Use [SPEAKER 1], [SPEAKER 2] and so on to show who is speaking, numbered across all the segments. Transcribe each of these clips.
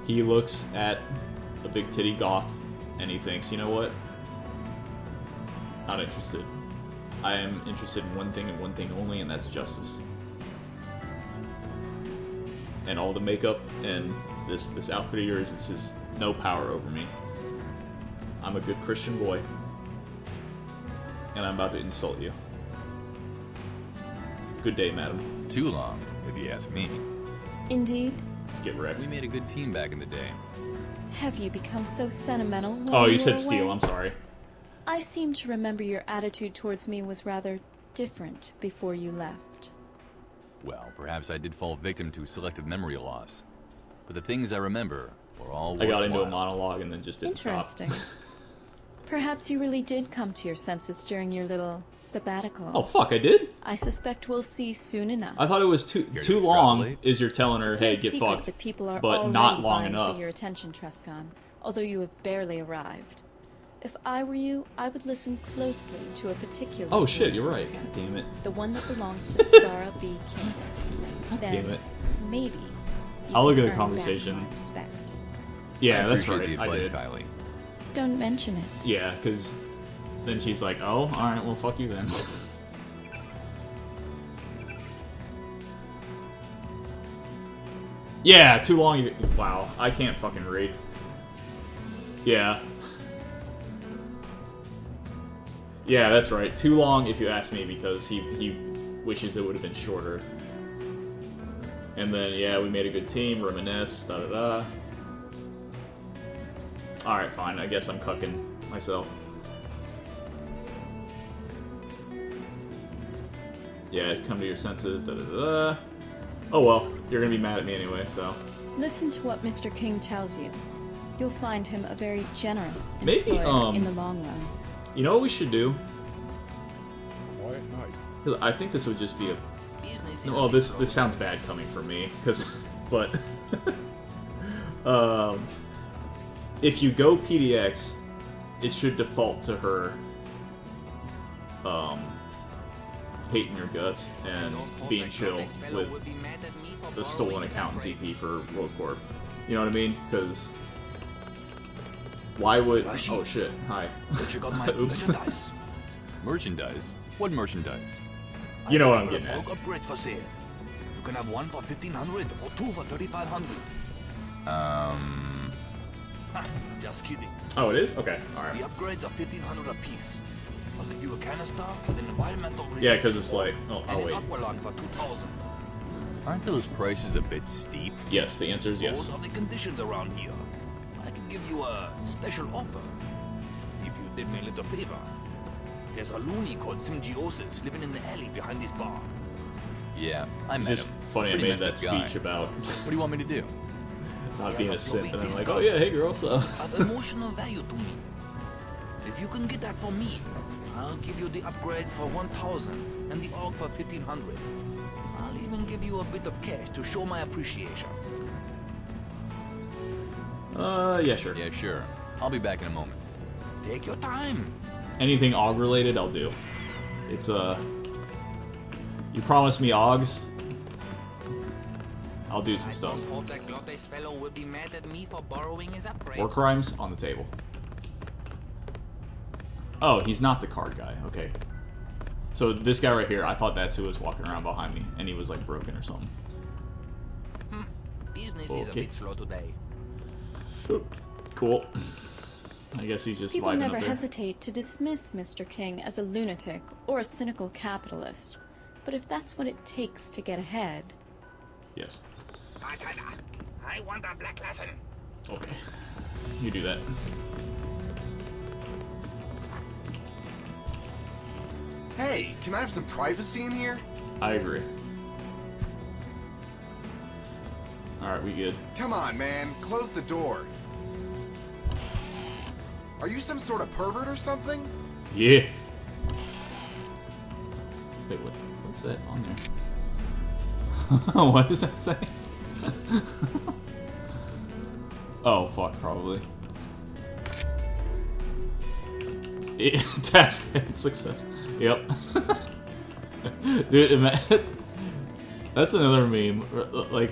[SPEAKER 1] He looks at a big titty goth, and he thinks, you know what? Not interested. I am interested in one thing and one thing only, and that's justice. And all the makeup and this outfit of yours, it's just no power over me. I'm a good Christian boy, and I'm about to insult you. Good day, madam.
[SPEAKER 2] Too long, if you ask me.
[SPEAKER 3] Indeed.
[SPEAKER 1] Get wrecked.
[SPEAKER 2] We made a good team back in the day.
[SPEAKER 3] Have you become so sentimental while
[SPEAKER 1] Oh, you
[SPEAKER 3] were
[SPEAKER 1] said steal.
[SPEAKER 3] away?
[SPEAKER 1] I'm sorry.
[SPEAKER 3] I seem to remember your attitude towards me was rather different before you left.
[SPEAKER 2] Well, perhaps I did fall victim to selective memory loss. But the things I remember were all
[SPEAKER 1] I got into a
[SPEAKER 2] worthwhile.
[SPEAKER 1] monologue and then just didn't
[SPEAKER 3] Interesting.
[SPEAKER 1] stop.
[SPEAKER 3] Perhaps you really did come to your senses during your little sabbatical.
[SPEAKER 1] Oh, fuck, I did?
[SPEAKER 3] I suspect we'll see soon enough.
[SPEAKER 1] I thought it was
[SPEAKER 2] Here to
[SPEAKER 1] too long
[SPEAKER 2] extrapolate?
[SPEAKER 1] is you're telling her,
[SPEAKER 3] It's
[SPEAKER 1] hey,
[SPEAKER 3] no
[SPEAKER 1] get
[SPEAKER 3] secret
[SPEAKER 1] fucked.
[SPEAKER 3] that people are
[SPEAKER 1] But
[SPEAKER 3] already
[SPEAKER 1] not long
[SPEAKER 3] vying
[SPEAKER 1] enough.
[SPEAKER 3] for your attention, Truscon, although you have barely arrived. If I were you, I would listen closely to a particular
[SPEAKER 1] Oh shit,
[SPEAKER 3] voice
[SPEAKER 1] you're
[SPEAKER 3] in
[SPEAKER 1] right.
[SPEAKER 3] your
[SPEAKER 1] God
[SPEAKER 3] head.
[SPEAKER 1] damn it.
[SPEAKER 3] The one that belongs to Skara B. King.
[SPEAKER 1] God
[SPEAKER 3] Then,
[SPEAKER 1] damn it.
[SPEAKER 3] maybe, you
[SPEAKER 1] I'll look
[SPEAKER 3] can
[SPEAKER 1] at the
[SPEAKER 3] earn back
[SPEAKER 1] conversation.
[SPEAKER 3] my respect.
[SPEAKER 1] Yeah,
[SPEAKER 2] I
[SPEAKER 1] that's
[SPEAKER 2] appreciate
[SPEAKER 1] right.
[SPEAKER 2] the
[SPEAKER 1] I
[SPEAKER 2] advice,
[SPEAKER 1] did.
[SPEAKER 2] Kylie.
[SPEAKER 3] Don't mention it.
[SPEAKER 1] Yeah, because then she's like, oh, alright, well, fuck you then. Yeah, too long. Wow, I can't fucking read. Yeah. Yeah, that's right. Too long if you ask me, because he wishes it would have been shorter. And then, yeah, we made a good team, reminisce, da-da-da. Alright, fine. I guess I'm cucking myself. Yeah, come to your senses, da-da-da-da. Oh well, you're gonna be mad at me anyway, so...
[SPEAKER 3] Listen to what Mr. King tells you. You'll find him a very generous
[SPEAKER 1] Maybe,
[SPEAKER 3] employer in the long run.
[SPEAKER 1] You know what we should do?
[SPEAKER 4] Quiet night.
[SPEAKER 1] 'Cause I think this would just be a... Well, this sounds bad coming from me, because... But... if you go PDX, it should default to her... hating your guts and being chill with the stolen accountancy fee for World Corp. You know what I mean? Because... Why would... Oh shit, hi. Oops.
[SPEAKER 5] Merchandise.
[SPEAKER 2] Merchandise? What merchandise?
[SPEAKER 1] You know what I'm getting at.
[SPEAKER 5] Bulk upgrades for sale. You can have one for 1,500 or two for 3,500. Just kidding.
[SPEAKER 1] Oh, it is? Okay,
[SPEAKER 5] The
[SPEAKER 1] alright.
[SPEAKER 5] upgrades are 1,500 apiece. I'll give you a canister with an environmental
[SPEAKER 1] Yeah, because it's like... Oh,
[SPEAKER 5] and
[SPEAKER 1] I'll
[SPEAKER 5] an
[SPEAKER 1] wait.
[SPEAKER 5] aqualung for 2,000.
[SPEAKER 2] Aren't those prices a bit steep?
[SPEAKER 1] Yes, the answer is yes.
[SPEAKER 5] Those are the conditions around here. I can give you a special offer. If you did me a little favor. There's a loony called Symbiosis living in the alley behind this bar.
[SPEAKER 2] Yeah, I
[SPEAKER 1] It's
[SPEAKER 2] met
[SPEAKER 1] just
[SPEAKER 2] him.
[SPEAKER 1] funny I
[SPEAKER 2] Pretty
[SPEAKER 1] made that
[SPEAKER 2] messed up guy.
[SPEAKER 1] speech about
[SPEAKER 2] What do you want me to do?
[SPEAKER 1] not being a simp, and I'm like,
[SPEAKER 5] discount.
[SPEAKER 1] oh yeah, hey girl, so...
[SPEAKER 5] Of emotional value to me. If you can get that for me, I'll give you the upgrades for 1,000 and the AUG for 1,500. I'll even give you a bit of cash to show my appreciation.
[SPEAKER 1] yeah, sure.
[SPEAKER 2] Yeah, sure. I'll be back in a moment.
[SPEAKER 5] Take your time.
[SPEAKER 1] Anything AUG related, I'll do. It's, you promised me AUGs, I'll do some stuff.
[SPEAKER 5] hope that Glottis fellow will be mad at me for borrowing his upgrade.
[SPEAKER 1] War crimes on the table. Oh, he's not the card guy. Okay. So this guy right here, I thought that's who was walking around behind me, and he was like broken or something.
[SPEAKER 5] Business is a
[SPEAKER 1] Okay.
[SPEAKER 5] bit slow today.
[SPEAKER 1] Cool. I guess he's just
[SPEAKER 3] People
[SPEAKER 1] vibing
[SPEAKER 3] never
[SPEAKER 1] up there.
[SPEAKER 3] hesitate to dismiss Mr. King as a lunatic or a cynical capitalist. But if that's what it takes to get ahead,
[SPEAKER 1] Yes.
[SPEAKER 5] I want a black lesson.
[SPEAKER 1] Okay. You do that.
[SPEAKER 4] Hey, can I have some privacy in here?
[SPEAKER 1] I agree. Alright, we good.
[SPEAKER 4] Come on, man. Close the door. Are you some sort of pervert or something?
[SPEAKER 1] Yeah. Wait, what's that on there? What does that say? Oh, fuck, probably. Task successful. Yep. Dude, that's another meme. Like,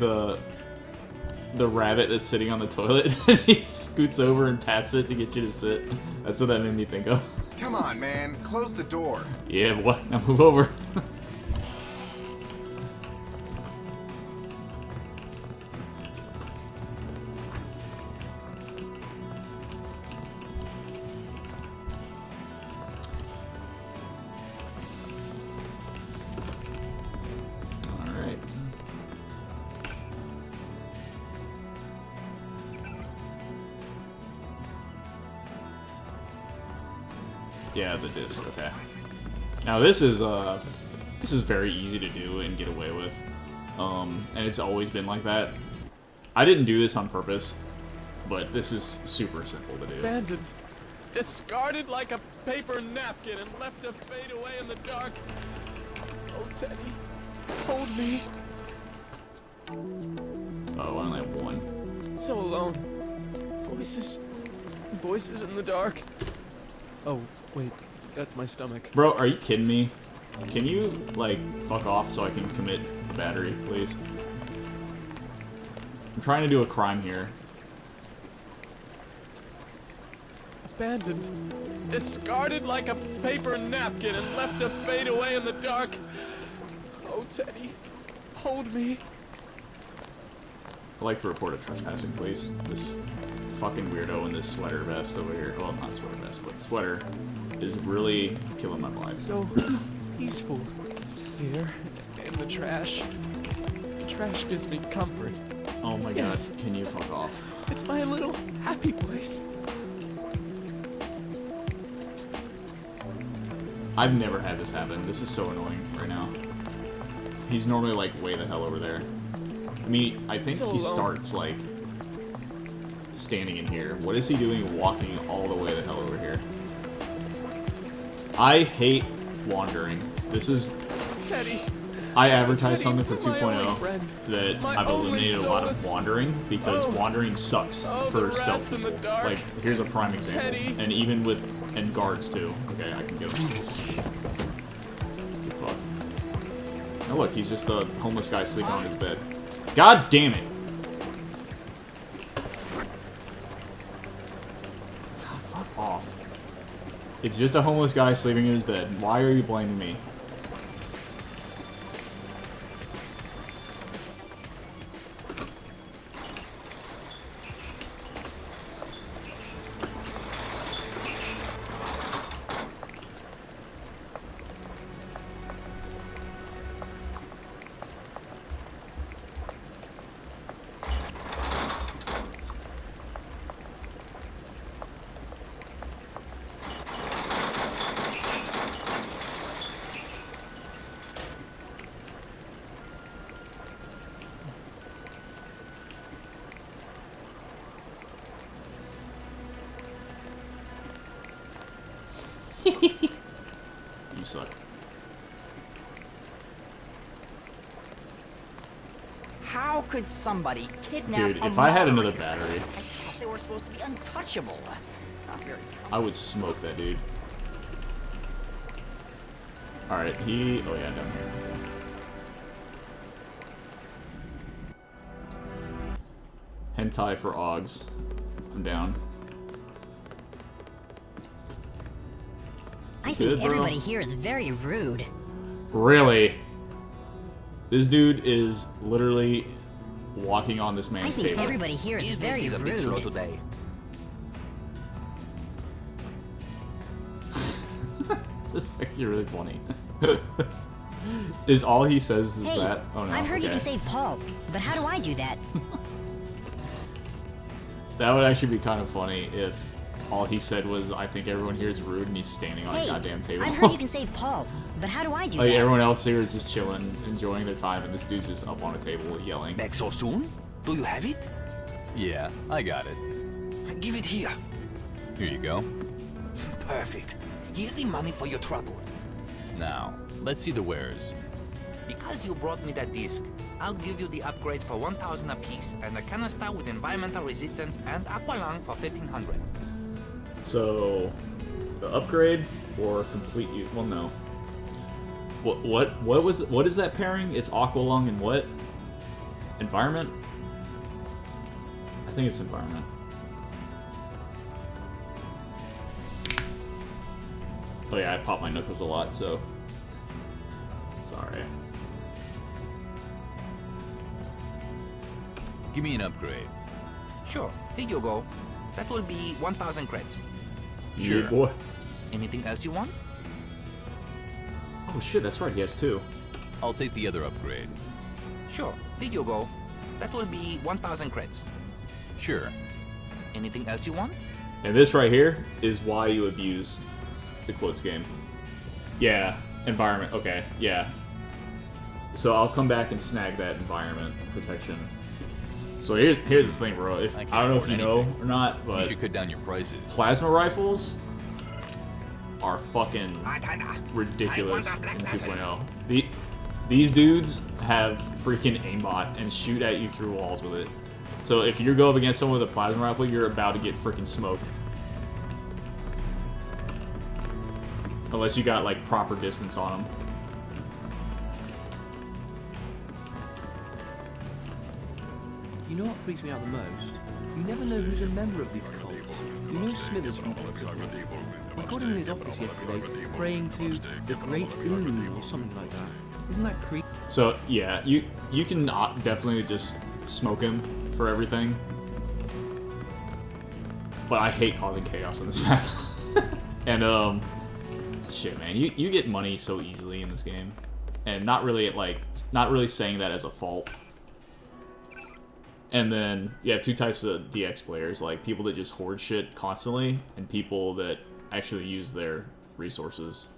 [SPEAKER 1] the rabbit that's sitting on the toilet. He scoots over and pats it to get you to sit. That's what that made me think of.
[SPEAKER 4] Come on, man. Close the door.
[SPEAKER 1] Yeah, what? Now move over. Alright. Yeah, the disc, okay. Now this is very easy to do and get away with. And it's always been like that. I didn't do this on purpose, but this is super simple to do.
[SPEAKER 6] Abandoned. Discarded like a paper napkin and left to fade away in the dark. Oh, Teddy. Hold me.
[SPEAKER 1] Oh, I only have one.
[SPEAKER 6] So alone. Voices. Voices in the dark. Oh, wait. That's my stomach.
[SPEAKER 1] Bro, are you kidding me? Can you, like, fuck off so I can commit the battery, please? I'm trying to do a crime here.
[SPEAKER 6] Abandoned. Discarded like a paper napkin and left to fade away in the dark. Oh, Teddy. Hold me.
[SPEAKER 1] I'd like to report a trespassing, please. This fucking weirdo in this sweater vest over here. Well, not sweater vest, but sweater is really killing my vibe.
[SPEAKER 6] So peaceful here in the trash. The trash gives me comfort.
[SPEAKER 1] Oh my
[SPEAKER 6] Yes.
[SPEAKER 1] god, can you fuck off?
[SPEAKER 6] It's my little happy place.
[SPEAKER 1] I've never had this happen. This is so annoying right now. He's normally, like, way the hell over there. I mean, I think
[SPEAKER 6] So
[SPEAKER 1] he
[SPEAKER 6] alone.
[SPEAKER 1] starts, like, standing in here. What is he doing walking all the way the hell over here? I hate wandering. This is...
[SPEAKER 6] Teddy.
[SPEAKER 1] I advertised
[SPEAKER 6] Teddy,
[SPEAKER 1] something for
[SPEAKER 6] my only
[SPEAKER 1] 2.0
[SPEAKER 6] friend.
[SPEAKER 1] that
[SPEAKER 6] My
[SPEAKER 1] I've
[SPEAKER 6] only
[SPEAKER 1] eliminated a lot of
[SPEAKER 6] solace.
[SPEAKER 1] wandering because
[SPEAKER 6] Oh.
[SPEAKER 1] wandering sucks
[SPEAKER 6] Oh,
[SPEAKER 1] for
[SPEAKER 6] the rats
[SPEAKER 1] stealth
[SPEAKER 6] in the
[SPEAKER 1] people.
[SPEAKER 6] dark.
[SPEAKER 1] Like, here's a prime example.
[SPEAKER 6] Teddy.
[SPEAKER 1] And even with... and guards, too. Okay, I can get him. Get fucked. Oh, look, he's just a homeless guy sleeping on his bed. God damn it! God, fuck off. It's just a homeless guy sleeping in his bed. Why are you blaming me? You suck.
[SPEAKER 7] How could somebody kidnap
[SPEAKER 1] Dude,
[SPEAKER 7] a
[SPEAKER 1] if I had another
[SPEAKER 7] moderator?
[SPEAKER 1] battery,
[SPEAKER 7] I thought they were supposed to be untouchable. Not very
[SPEAKER 1] I would smoke that dude. Alright, he... oh yeah, down here. Hentai for Augs. I'm down.
[SPEAKER 8] I think
[SPEAKER 1] Good, bro.
[SPEAKER 8] everybody here is very rude.
[SPEAKER 1] Really? This dude is literally walking on this
[SPEAKER 8] I
[SPEAKER 1] man's
[SPEAKER 8] think
[SPEAKER 1] table.
[SPEAKER 8] everybody here is
[SPEAKER 5] This
[SPEAKER 8] very
[SPEAKER 5] is a bit slow
[SPEAKER 8] rude.
[SPEAKER 5] today.
[SPEAKER 1] This is actually really funny. Is all he says is
[SPEAKER 8] Hey,
[SPEAKER 1] that? Oh no,
[SPEAKER 8] I've heard you
[SPEAKER 1] okay.
[SPEAKER 8] can save Paul, but how do I do that?
[SPEAKER 1] That would actually be kind of funny if all he said was, I think everyone here is rude, and he's standing on
[SPEAKER 8] Hey,
[SPEAKER 1] a goddamn table.
[SPEAKER 8] I've heard you can save Paul, but how do I do
[SPEAKER 1] Like,
[SPEAKER 8] that?
[SPEAKER 1] everyone else here is just chilling, enjoying their time, and this dude's just up on a table yelling.
[SPEAKER 5] Back so soon? Do you have it?
[SPEAKER 2] Yeah, I got it.
[SPEAKER 5] Give it here.
[SPEAKER 2] Here you go.
[SPEAKER 5] Perfect. Here's the money for your trouble.
[SPEAKER 2] Now, let's see the wares.
[SPEAKER 5] Because you brought me that disc, I'll give you the upgrades for 1,000 apiece and a canister with environmental resistance and aqualung for 1,500.
[SPEAKER 1] So, the upgrade or complete use? Well, no. What is that pairing? It's Aqualung and what? Environment? think it's environment. Oh yeah, I pop my knuckles a lot, so sorry.
[SPEAKER 2] Give me an upgrade.
[SPEAKER 5] Sure, here you go. That will be 1,000 credits.
[SPEAKER 1] Sure. Yeah, boy.
[SPEAKER 5] Anything else you want?
[SPEAKER 1] Oh shit, that's right, he has 2.
[SPEAKER 2] I'll take the other upgrade.
[SPEAKER 5] Sure, here you go. That will be 1,000 credits.
[SPEAKER 2] Sure.
[SPEAKER 5] Anything else you want?
[SPEAKER 1] And this right here is why you abuse the quotes game. Yeah, environment, okay, yeah. So I'll come back and snag that environment protection. So here's the thing, bro. If I don't know if you know or not, but
[SPEAKER 2] you should cut down your prices.
[SPEAKER 1] Plasma rifles are fucking ridiculous in 2.0. These dudes have freaking aimbot and shoot at you through walls with it. So if you go up against someone with a plasma rifle, you're about to get freaking smoked. Unless you got like proper distance on them.
[SPEAKER 9] You know what freaks me out the most? You never know who's a member of these cults. You know Smithers from Pickle. I caught him in his office yesterday, praying to the Great Ooh or something like that. Isn't that creepy?
[SPEAKER 1] So yeah, you can definitely just smoke him for everything. But I hate causing chaos in this map. And shit, man, you get money so easily in this game, and not really saying that as a fault. And then you have 2 types of DX players, like people that just hoard shit constantly, and people that actually use their resources.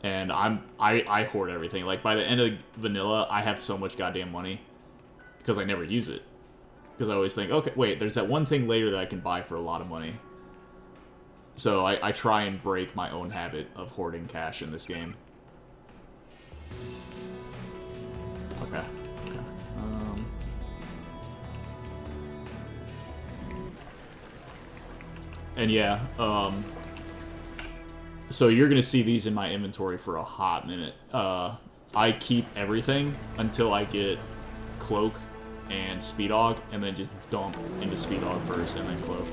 [SPEAKER 1] And I hoard everything. Like by the end of vanilla, I have so much goddamn money because I never use it. Because I always think, okay, wait, there's that one thing later that I can buy for a lot of money. So I try and break my own habit of hoarding cash in this game. Okay. And yeah, so you're gonna see these in my inventory for a hot minute. I keep everything until I get Cloak and Speedog, and then just dump into Speedog first, and then Cloak.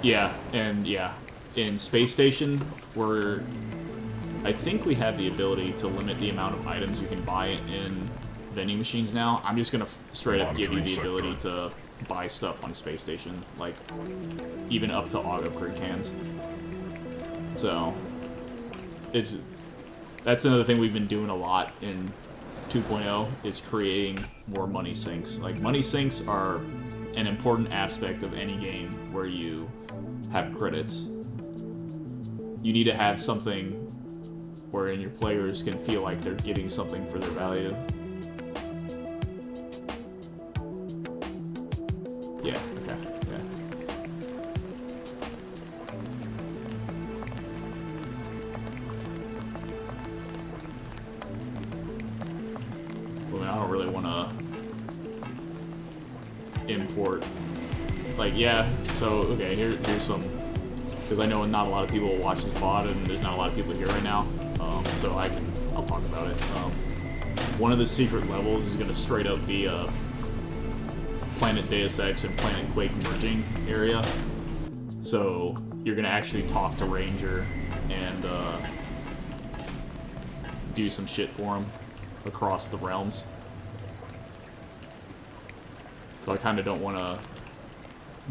[SPEAKER 1] Yeah, and yeah, in Space Station, I think we have the ability to limit the amount of items you can buy in vending machines now. I'm just gonna straight up give you the ability to buy stuff on Space Station, like even up to auto upgrade cans. So that's another thing we've been doing a lot in 2.0 is creating more money sinks. Like money sinks are an important aspect of any game where you have credits. You need to have something wherein your players can feel like they're getting something for their value. Yeah, okay, yeah. Well, I don't really want to import. Like, yeah, so, okay, here's some, because I know not a lot of people will watch this VOD, and there's not a lot of people here right now, so I'll talk about it. One of the secret levels is going to straight up be a Planet Deus Ex and Planet Quake merging area. So you're going to actually talk to Ranger and do some shit for him across the realms. So I kind of don't want to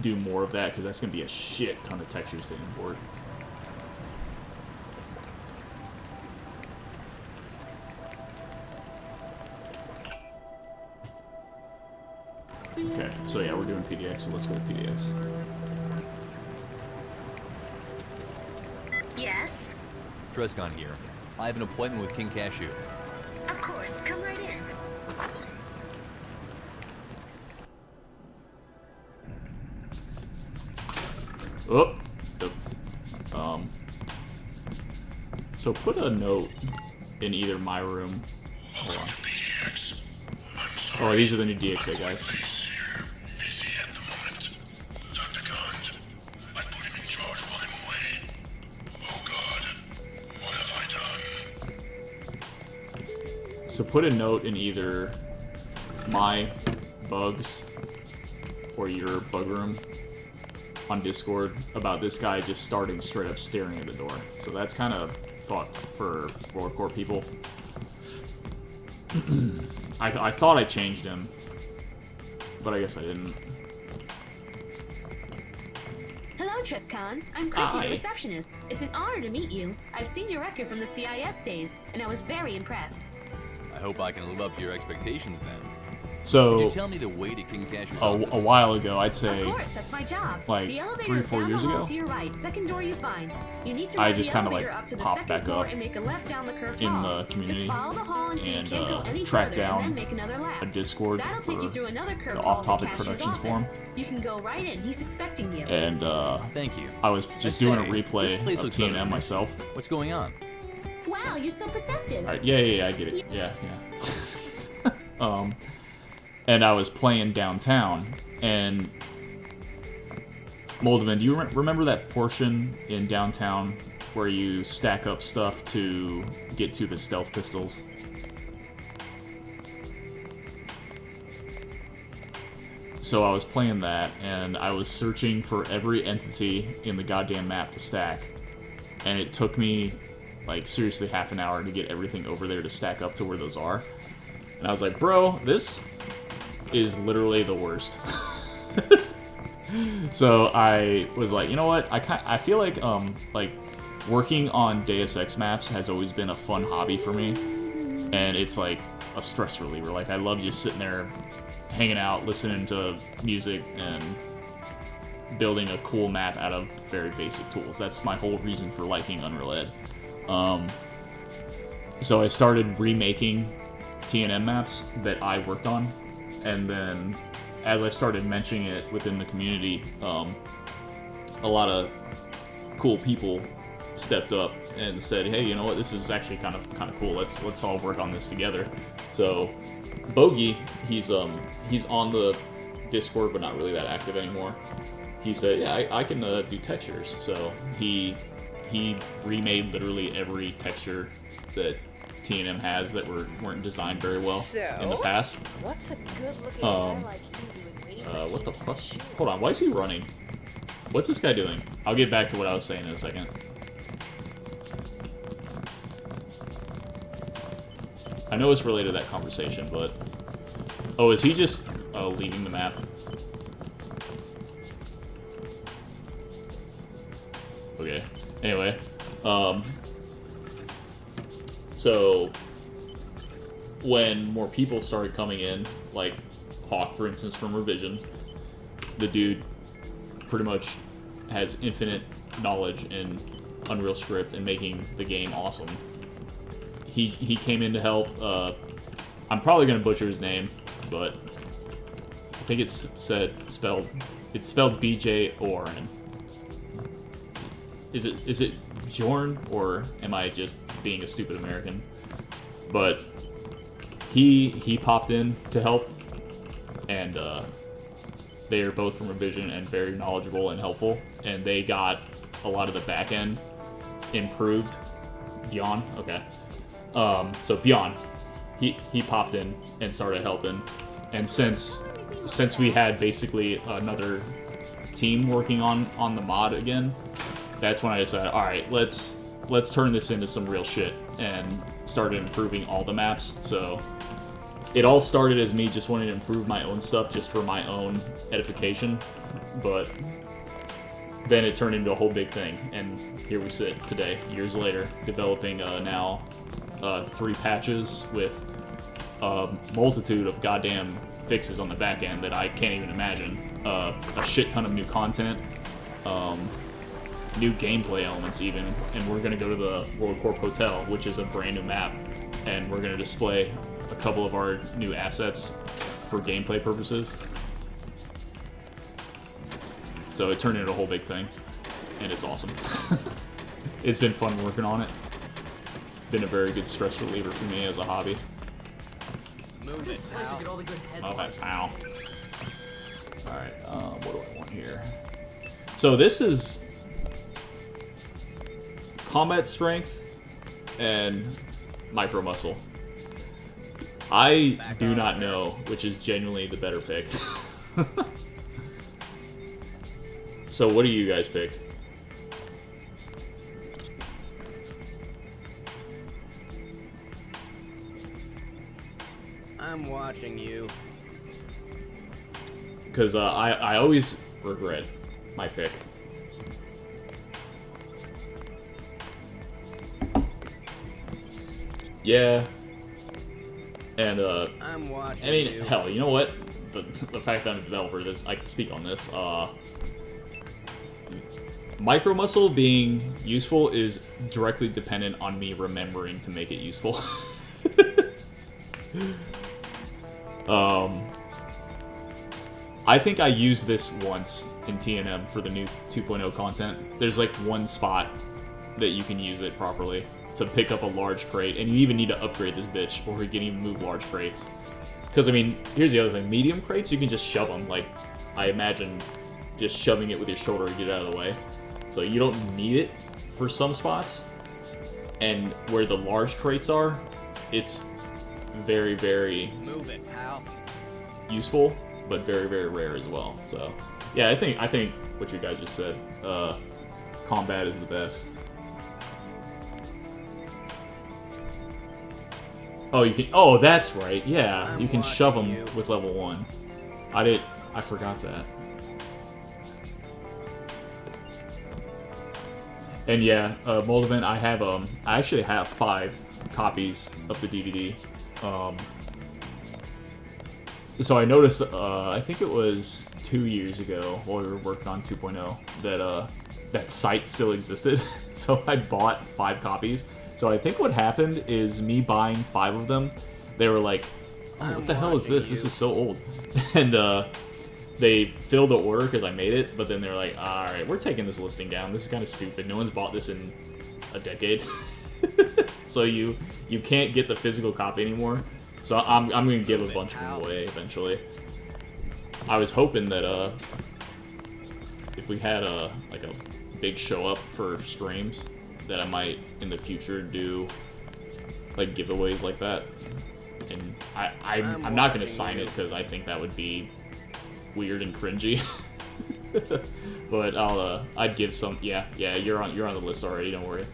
[SPEAKER 1] do more of that because that's going to be a shit ton of textures to import. Okay, so yeah, we're doing PDX, so let's go to PDX.
[SPEAKER 10] Yes?
[SPEAKER 2] Trescon here. I have an appointment with King Cashew.
[SPEAKER 10] Of course, come right in.
[SPEAKER 1] Oh! So put a note in either my room. Hold on. Oh, these are the new DXA guys. So put a note in either my bugs or your bug room on Discord about this guy just starting straight up staring at the door. So that's kind of fucked for World Core people. I thought I changed him, but I guess I didn't.
[SPEAKER 10] Hello, Triscon. I'm Chrissy,
[SPEAKER 1] Hi.
[SPEAKER 10] the receptionist. It's an honor to meet you. I've seen your record from the CIS days, and I was very impressed.
[SPEAKER 2] I hope I can live up to your expectations then.
[SPEAKER 1] So,
[SPEAKER 2] Could you tell me the way to King Cashier's
[SPEAKER 1] a
[SPEAKER 2] office?
[SPEAKER 1] while ago, I'd say,
[SPEAKER 10] Of course, that's my job.
[SPEAKER 1] like,
[SPEAKER 10] the elevator
[SPEAKER 1] 3 or
[SPEAKER 10] is
[SPEAKER 1] 4
[SPEAKER 10] down
[SPEAKER 1] years
[SPEAKER 10] the hall
[SPEAKER 1] ago,
[SPEAKER 10] to your right, second door you find. You need to
[SPEAKER 1] I
[SPEAKER 10] ride
[SPEAKER 1] just
[SPEAKER 10] the
[SPEAKER 1] kinda,
[SPEAKER 10] elevator
[SPEAKER 1] like,
[SPEAKER 10] up to the
[SPEAKER 1] popped
[SPEAKER 10] second
[SPEAKER 1] back
[SPEAKER 10] floor
[SPEAKER 1] up
[SPEAKER 10] and make a left down the curved
[SPEAKER 1] in
[SPEAKER 10] hall.
[SPEAKER 1] the community
[SPEAKER 10] Just follow the hall until you
[SPEAKER 1] and
[SPEAKER 10] can't go any
[SPEAKER 1] track
[SPEAKER 10] further,
[SPEAKER 1] down
[SPEAKER 10] and then make another left.
[SPEAKER 1] a Discord
[SPEAKER 10] That'll take you
[SPEAKER 1] for
[SPEAKER 10] through another curved
[SPEAKER 1] the
[SPEAKER 10] hall to
[SPEAKER 1] Off-Topic
[SPEAKER 10] Cashier's
[SPEAKER 1] Productions
[SPEAKER 10] office.
[SPEAKER 1] forum.
[SPEAKER 10] You can go right in. He's expecting you.
[SPEAKER 1] and
[SPEAKER 2] Thank you.
[SPEAKER 1] I was just
[SPEAKER 2] I
[SPEAKER 1] doing a
[SPEAKER 2] say, this
[SPEAKER 1] replay
[SPEAKER 2] place
[SPEAKER 1] of
[SPEAKER 2] looks better
[SPEAKER 1] TNM
[SPEAKER 2] than
[SPEAKER 1] myself.
[SPEAKER 2] What's going on?
[SPEAKER 10] Wow, you're so perceptive.
[SPEAKER 1] Alright, yeah, I get it. Yeah. And I was playing downtown, and Moldeman, do you remember that portion in downtown where you stack up stuff to get to the stealth pistols? So I was playing that, and I was searching for every entity in the goddamn map to stack, and it took me, like, seriously half an hour to get everything over there to stack up to where those are. And I was like, bro, this is literally the worst. So I was like, you know what? I feel like working on Deus Ex maps has always been a fun hobby for me, and it's like a stress reliever. Like, I love just sitting there, hanging out, listening to music, and building a cool map out of very basic tools. That's my whole reason for liking Unreal Ed. So I started remaking TNM maps that I worked on, and then as I started mentioning it within the community, a lot of cool people stepped up and said, "Hey, you know what? This is actually kind of cool. Let's all work on this together." So Bogey, he's on the Discord, but not really that active anymore. He said, "Yeah, I can do textures." So he remade literally every texture that TNM has that weren't designed very well in the past.
[SPEAKER 7] What's a good-looking guy like you doing?
[SPEAKER 1] What the fuck? Hold on, why is he running? What's this guy doing? I'll get back to what I was saying in a second. I know it's related to that conversation, but... Oh, is he just leaving the map? Okay. Anyway, so when more people started coming in, like Hawk, for instance, from Revision, the dude pretty much has infinite knowledge in Unreal Script and making the game awesome. He came in to help. I'm probably gonna butcher his name, but I think it's spelled BJ Oren. Is it Jorn, or am I just being a stupid American? But he popped in to help, and they are both from Revision and very knowledgeable and helpful, and they got a lot of the back end improved. Beyond, okay. So Beyond, he popped in and started helping, and since we had basically another team working on the mod again, that's when I decided, all right, let's turn this into some real shit, and started improving all the maps. So it all started as me just wanting to improve my own stuff just for my own edification, but then it turned into a whole big thing, and here we sit today, years later, developing now 3 patches with a multitude of goddamn fixes on the back end that I can't even imagine. A shit ton of new content, new gameplay elements even, and we're gonna go to the World Corp Hotel, which is a brand new map, and we're gonna display a couple of our new assets for gameplay purposes. So it turned into a whole big thing, and it's awesome. It's been fun working on it. Been a very good stress reliever for me as a hobby.
[SPEAKER 5] Move it, pal.
[SPEAKER 1] Oh, that pal. Alright, what do I want here? So this is combat strength and micro muscle. I do not know which is genuinely the better pick. So what do you guys pick?
[SPEAKER 7] I'm watching you.
[SPEAKER 1] Because I always regret my pick. Yeah. And
[SPEAKER 7] I'm watching
[SPEAKER 1] I mean,
[SPEAKER 7] you.
[SPEAKER 1] hell, you know what? The fact that I'm a developer, I can speak on this. Micro muscle being useful is directly dependent on me remembering to make it useful. I think I used this once in TNM for the new 2.0 content. There's like one spot that you can use it properly to pick up a large crate, and you even need to upgrade this bitch, or you can even move large crates. Because, I mean, here's the other thing. Medium crates, you can just shove them. Like, I imagine just shoving it with your shoulder to get it out of the way. So you don't need it for some spots. And where the large crates are, it's very, very
[SPEAKER 7] Move it, pal.
[SPEAKER 1] useful, but very, very rare as well. So, yeah, I think what you guys just said, combat is the best. Oh, you can. Oh, that's right. Yeah, you can shove them with level 1. I forgot that. And yeah, Moldovan, I actually have 5 copies of the DVD. So I noticed, I think it was 2 years ago while we were working on 2.0 that that site still existed. So I bought 5 copies. So I think what happened is me buying 5 of them, they were like, oh, what the hell is this? This is so old. And they filled the order because I made it, but then they're like, alright, we're taking this listing down. This is kind of stupid. No one's bought this in a decade. So you can't get the physical copy anymore. So I'm going to give a bunch of them away eventually. I was hoping that if we had like a big show up for streams, that I might in the future do like giveaways like that. And I'm not going to sign it because I think that would be weird and cringy. But I'd give some. Yeah, you're on the list already, don't worry.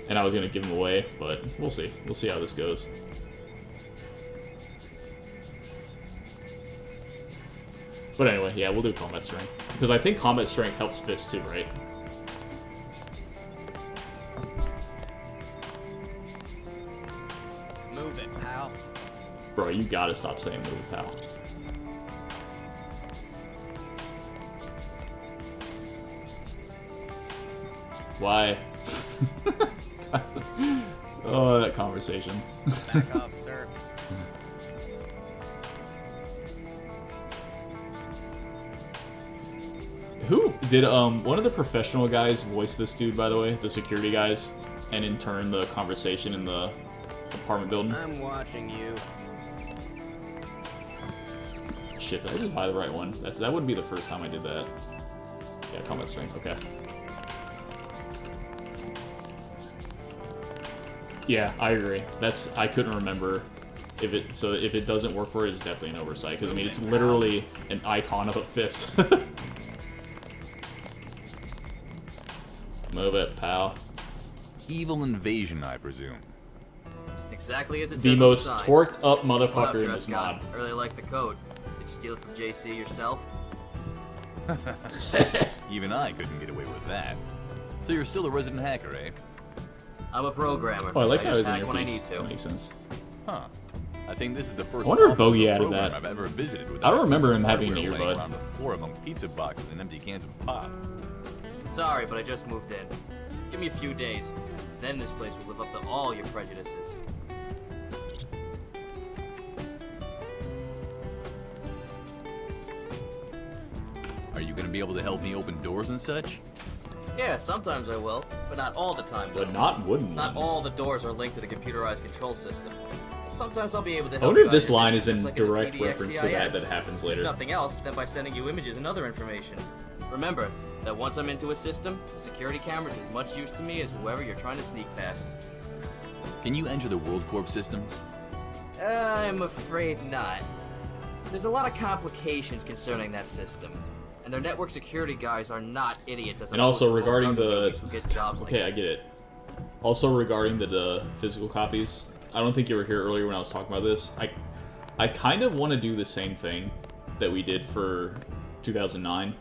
[SPEAKER 1] And I was gonna give them away, but we'll see how this goes. But anyway, yeah, we'll do combat strength because I think combat strength helps fists too, right?
[SPEAKER 7] Move it, pal.
[SPEAKER 1] Bro, you gotta stop saying move it, pal. Why? Oh, that conversation.
[SPEAKER 7] Back off, sir.
[SPEAKER 1] Who did one of the professional guys voice this dude, by the way, the security guys, and in turn the conversation in the apartment building?
[SPEAKER 7] I'm watching you.
[SPEAKER 1] Shit, did I just buy the right one? That wouldn't be the first time I did that. Yeah, combat strength, okay. Yeah, I agree. I couldn't remember if it doesn't work for it, it's definitely an oversight. Because I mean, it's literally an icon of a fist. Move it, pal.
[SPEAKER 2] Evil invasion, I presume.
[SPEAKER 11] Exactly as it says
[SPEAKER 1] The
[SPEAKER 11] on
[SPEAKER 1] most
[SPEAKER 11] side.
[SPEAKER 1] torqued up
[SPEAKER 11] What up,
[SPEAKER 1] motherfucker in
[SPEAKER 11] dress
[SPEAKER 1] this
[SPEAKER 11] guy?
[SPEAKER 1] mod.
[SPEAKER 11] I really like the coat. Did you steal it from JC yourself?
[SPEAKER 2] Even I couldn't get away with that. So you're still a resident hacker, eh?
[SPEAKER 11] I'm a programmer.
[SPEAKER 1] Oh, I like how
[SPEAKER 11] just
[SPEAKER 1] it's in
[SPEAKER 11] hack
[SPEAKER 1] your
[SPEAKER 11] when I
[SPEAKER 1] face.
[SPEAKER 11] need to.
[SPEAKER 1] That makes sense.
[SPEAKER 2] Huh. I think this is the first
[SPEAKER 1] I wonder if
[SPEAKER 2] office
[SPEAKER 1] Bogey
[SPEAKER 2] of a
[SPEAKER 1] added
[SPEAKER 2] program
[SPEAKER 1] that.
[SPEAKER 2] I've ever visited
[SPEAKER 1] I don't remember him
[SPEAKER 2] hardware
[SPEAKER 1] having an
[SPEAKER 2] laying
[SPEAKER 1] earbud.
[SPEAKER 2] around the floor among pizza boxes and empty cans of pop.
[SPEAKER 11] Sorry, but I just moved in. Give me a few days. Then this place will live up to all your prejudices.
[SPEAKER 2] Are you gonna be able to help me open doors and such?
[SPEAKER 11] Yeah, sometimes I will, but not all the time.
[SPEAKER 1] But not wooden
[SPEAKER 11] Not
[SPEAKER 1] ones.
[SPEAKER 11] all the doors are linked to the computerized control system. Sometimes I'll be able to help
[SPEAKER 1] I wonder
[SPEAKER 11] you
[SPEAKER 1] if
[SPEAKER 11] out
[SPEAKER 1] this
[SPEAKER 11] your
[SPEAKER 1] line
[SPEAKER 11] mission,
[SPEAKER 1] is in
[SPEAKER 11] just like the
[SPEAKER 1] direct
[SPEAKER 11] PDX
[SPEAKER 1] reference to
[SPEAKER 11] CIS.
[SPEAKER 1] that happens
[SPEAKER 11] If
[SPEAKER 1] later.
[SPEAKER 11] nothing else, then by sending you images and other information. Remember that once I'm into a system, the security camera is as much use to me as whoever you're trying to sneak past.
[SPEAKER 2] Can you enter the World Corp systems?
[SPEAKER 11] I'm afraid not. There's a lot of complications concerning that system, and their network security guys are not idiots. As
[SPEAKER 1] and also
[SPEAKER 11] opposed to most
[SPEAKER 1] regarding
[SPEAKER 11] other
[SPEAKER 1] the
[SPEAKER 11] movies who get jobs like
[SPEAKER 1] okay,
[SPEAKER 11] that.
[SPEAKER 1] I get it. Also regarding the physical copies, I don't think you were here earlier when I was talking about this. I kind of want to do the same thing that we did for 2009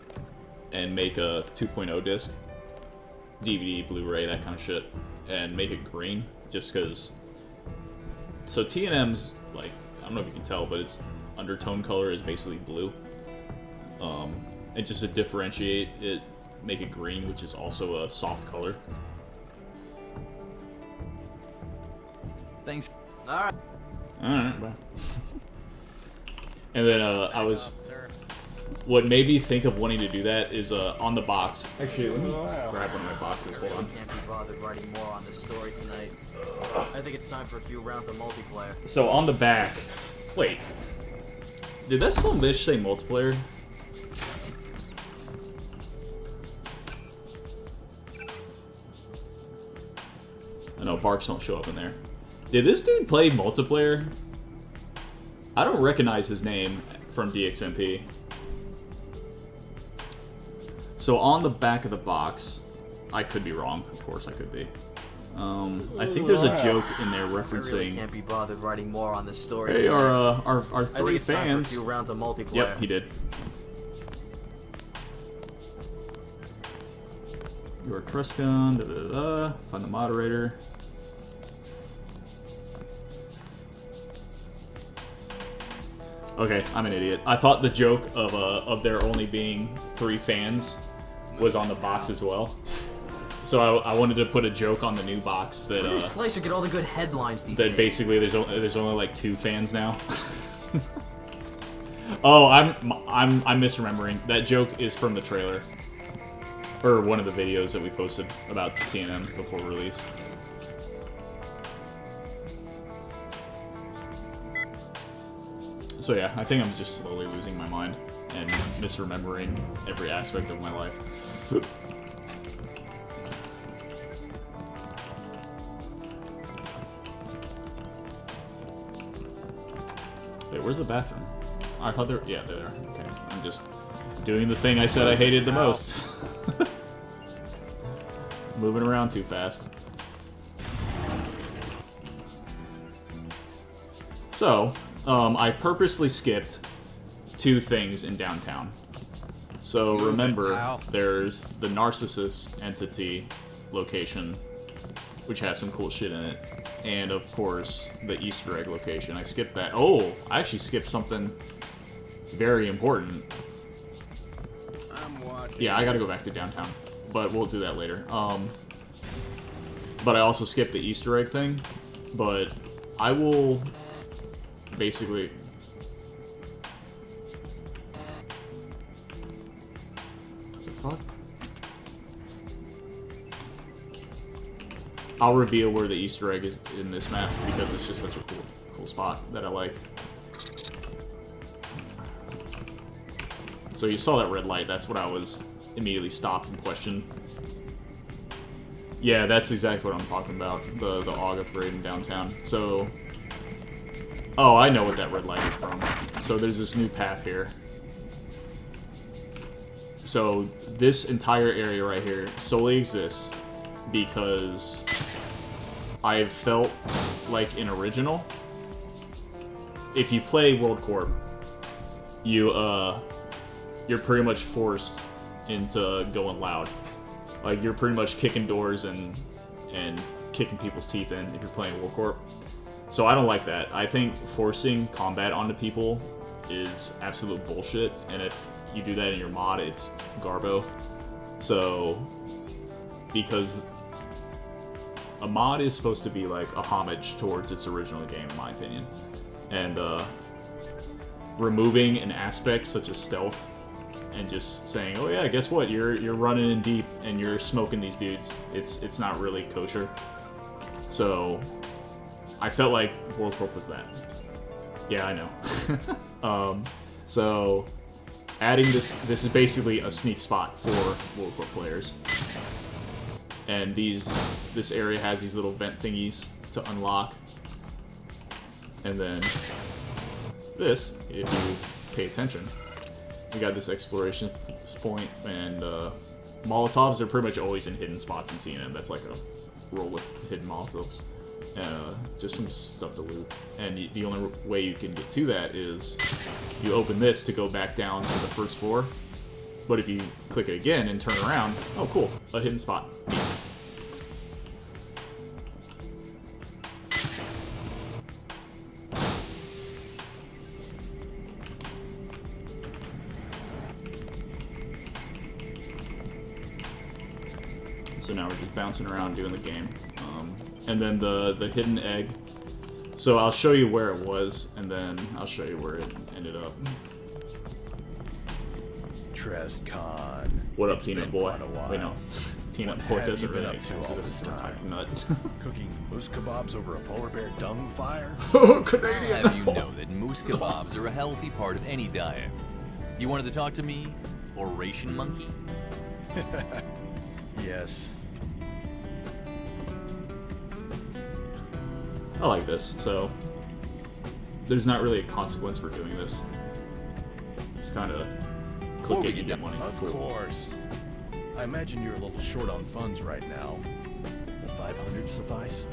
[SPEAKER 1] and make a 2.0 disc, DVD, Blu-ray, that kind of shit, and make it green, just because. So TNM's, like, I don't know if you can tell, but its undertone color is basically blue. And just to differentiate it, make it green, which is also a soft color.
[SPEAKER 2] Thanks.
[SPEAKER 11] Alright.
[SPEAKER 1] Alright, bye. And then what made me think of wanting to do that is on the box. Actually, let me grab one of my boxes. Hold on.
[SPEAKER 11] Can't be bothered writing more on this story tonight. I think it's time for a few rounds of multiplayer.
[SPEAKER 1] So on the back, wait, did that son of a bitch say multiplayer? I know barks don't show up in there. Did this dude play multiplayer? I don't recognize his name from DXMP. So on the back of the box, I could be wrong. Of course, I could be. I think there's a joke in there referencing.
[SPEAKER 11] I really can't be bothered writing more on this story.
[SPEAKER 1] Hey, our
[SPEAKER 11] I think
[SPEAKER 1] three
[SPEAKER 11] it's time for a
[SPEAKER 1] fans.
[SPEAKER 11] few rounds of multiplayer.
[SPEAKER 1] Yep, he did. Your trust gun. Da, da, da, da. Find the moderator. Okay, I'm an idiot. I thought the joke of there only being 3 fans was on the box as well. So I wanted to put a joke on the new box that
[SPEAKER 11] This slicer get all the good headlines these
[SPEAKER 1] that
[SPEAKER 11] days.
[SPEAKER 1] basically there's only like 2 fans now. Oh, I'm misremembering. That joke is from the trailer, or one of the videos that we posted about TNM before release. So yeah, I think I'm just slowly losing my mind and misremembering every aspect of my life. Wait, where's the bathroom? I thought they're... Yeah, they're there. Okay, I'm just doing the thing I said I hated the most. Moving around too fast. So, I purposely skipped 2 things in downtown. So remember, there's the Narcissus entity location, which has some cool shit in it. And of course, the Easter egg location. I skipped that. Oh, I actually skipped something very important. Yeah, I gotta go back to downtown, but we'll do that later. But I also skipped the Easter egg thing, but I will basically... What the fuck? I'll reveal where the Easter egg is in this map because it's just such a cool spot that I like. So you saw that red light, that's what I was immediately stopped and questioned. Yeah, that's exactly what I'm talking about, the AUG upgrade in downtown. So, oh, I know what that red light is from. So there's this new path here. So this entire area right here solely exists because I felt like in original, if you play World Corp, you're pretty much forced into going loud. Like, you're pretty much kicking doors and kicking people's teeth in if you're playing World Corp. So I don't like that. I think forcing combat onto people is absolute bullshit, and if you do that in your mod, it's garbo. So, because a mod is supposed to be like a homage towards its original game, in my opinion. And removing an aspect such as stealth and just saying, oh yeah, guess what, you're running in deep and you're smoking these dudes, it's not really kosher. So I felt like World Corp was that. Yeah, I know. So adding this is basically a sneak spot for World Corp players. And this area has these little vent thingies to unlock. And then this, if you pay attention, we got this exploration point, and Molotovs are pretty much always in hidden spots in TNM. That's like a roll with hidden Molotovs. Just some stuff to loot. And the only way you can get to that is you open this to go back down to the first floor. But if you click it again and turn around, oh cool, a hidden spot. So now we're just bouncing around doing the game. And then the hidden egg. So I'll show you where it was, and then I'll show you where it ended up.
[SPEAKER 12] Trescon.
[SPEAKER 1] What up, Peanut Boy? Wait, no. Peanut Boy doesn't really make sense.
[SPEAKER 12] All
[SPEAKER 1] This
[SPEAKER 12] this
[SPEAKER 1] is some type of
[SPEAKER 12] time?
[SPEAKER 1] nut.
[SPEAKER 12] Cooking moose kebabs over a polar bear dung fire?
[SPEAKER 1] Oh, Canadian!
[SPEAKER 2] I'll have you know that moose kebabs are a healthy part of any diet. You wanted to talk to me? Oration monkey?
[SPEAKER 12] Yes.
[SPEAKER 1] I like this, so there's not really a consequence for doing this. Just kind of click it, you get money.
[SPEAKER 12] Of course. I imagine you're a little short on funds right now. Will 500 suffice?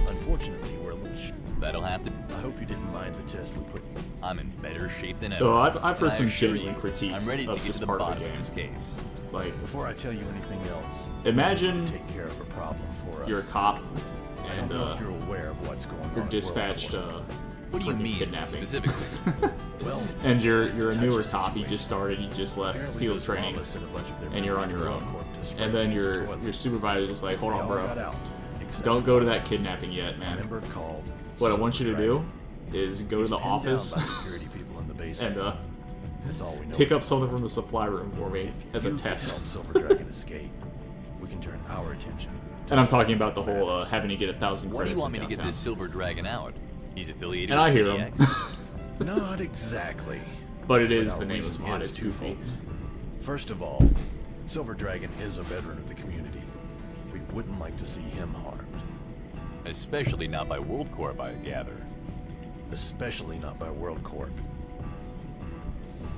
[SPEAKER 12] Unfortunately, we're a little
[SPEAKER 2] That'll have to...
[SPEAKER 12] I hope you didn't mind the test we put you.
[SPEAKER 2] I'm in better shape than
[SPEAKER 1] So
[SPEAKER 2] ever.
[SPEAKER 1] I've heard
[SPEAKER 2] and I
[SPEAKER 1] some
[SPEAKER 2] assure
[SPEAKER 1] genuine
[SPEAKER 2] you,
[SPEAKER 1] critique
[SPEAKER 2] I'm ready to
[SPEAKER 1] of
[SPEAKER 2] get
[SPEAKER 1] this
[SPEAKER 2] to the
[SPEAKER 1] part of
[SPEAKER 2] bottom
[SPEAKER 1] the
[SPEAKER 2] of
[SPEAKER 1] game.
[SPEAKER 2] this case.
[SPEAKER 1] Like,
[SPEAKER 12] Before I tell you anything else,
[SPEAKER 1] imagine
[SPEAKER 12] take care of a problem for us.
[SPEAKER 1] you're a cop,
[SPEAKER 12] I
[SPEAKER 1] and
[SPEAKER 12] don't know if you're aware of what's going
[SPEAKER 1] you're
[SPEAKER 12] on.
[SPEAKER 1] dispatched.
[SPEAKER 2] What do you
[SPEAKER 1] freaking
[SPEAKER 2] mean,
[SPEAKER 1] kidnapping.
[SPEAKER 2] specifically?
[SPEAKER 12] Well,
[SPEAKER 1] And you're a
[SPEAKER 12] it's a
[SPEAKER 1] newer
[SPEAKER 12] touchy
[SPEAKER 1] cop. You
[SPEAKER 12] situation.
[SPEAKER 1] just started. You just left
[SPEAKER 12] Apparently
[SPEAKER 1] field
[SPEAKER 12] those
[SPEAKER 1] training,
[SPEAKER 12] lawless sent a bunch of their
[SPEAKER 1] and you're on
[SPEAKER 12] members
[SPEAKER 1] your
[SPEAKER 12] to
[SPEAKER 1] own.
[SPEAKER 12] court to spray
[SPEAKER 1] And then
[SPEAKER 12] paint
[SPEAKER 1] your
[SPEAKER 12] toilets.
[SPEAKER 1] supervisor's just like, hold
[SPEAKER 12] They
[SPEAKER 1] on,
[SPEAKER 12] all
[SPEAKER 1] bro.
[SPEAKER 12] got out, except
[SPEAKER 1] Don't go to that kidnapping yet, man.
[SPEAKER 12] member called
[SPEAKER 1] What I want you to
[SPEAKER 12] Silver
[SPEAKER 1] do is go to
[SPEAKER 12] He's
[SPEAKER 1] the
[SPEAKER 12] pinned down
[SPEAKER 1] office
[SPEAKER 12] by security people in the basement.
[SPEAKER 1] and
[SPEAKER 12] That's all we know.
[SPEAKER 1] pick up something from the supply room for me as a
[SPEAKER 12] You can
[SPEAKER 1] test.
[SPEAKER 12] help Silver Dragon escape. We can turn our attention.
[SPEAKER 1] And I'm talking about the whole having to get 1,000
[SPEAKER 2] What do
[SPEAKER 1] credits
[SPEAKER 2] you want me
[SPEAKER 1] in
[SPEAKER 2] to get
[SPEAKER 1] downtown.
[SPEAKER 2] this Silver Dragon out? He's affiliated
[SPEAKER 1] And I
[SPEAKER 2] with
[SPEAKER 1] hear him.
[SPEAKER 2] PDX?
[SPEAKER 12] Not exactly.
[SPEAKER 1] But it is
[SPEAKER 12] our
[SPEAKER 1] the Nameless
[SPEAKER 12] reason
[SPEAKER 1] mod.
[SPEAKER 12] is
[SPEAKER 1] It's goofy.
[SPEAKER 12] twofold. First of all, Silver Dragon is a veteran of the community. We wouldn't like to see him harmed.
[SPEAKER 2] Especially not by World Corp, I gather.
[SPEAKER 12] Especially not by World Corp.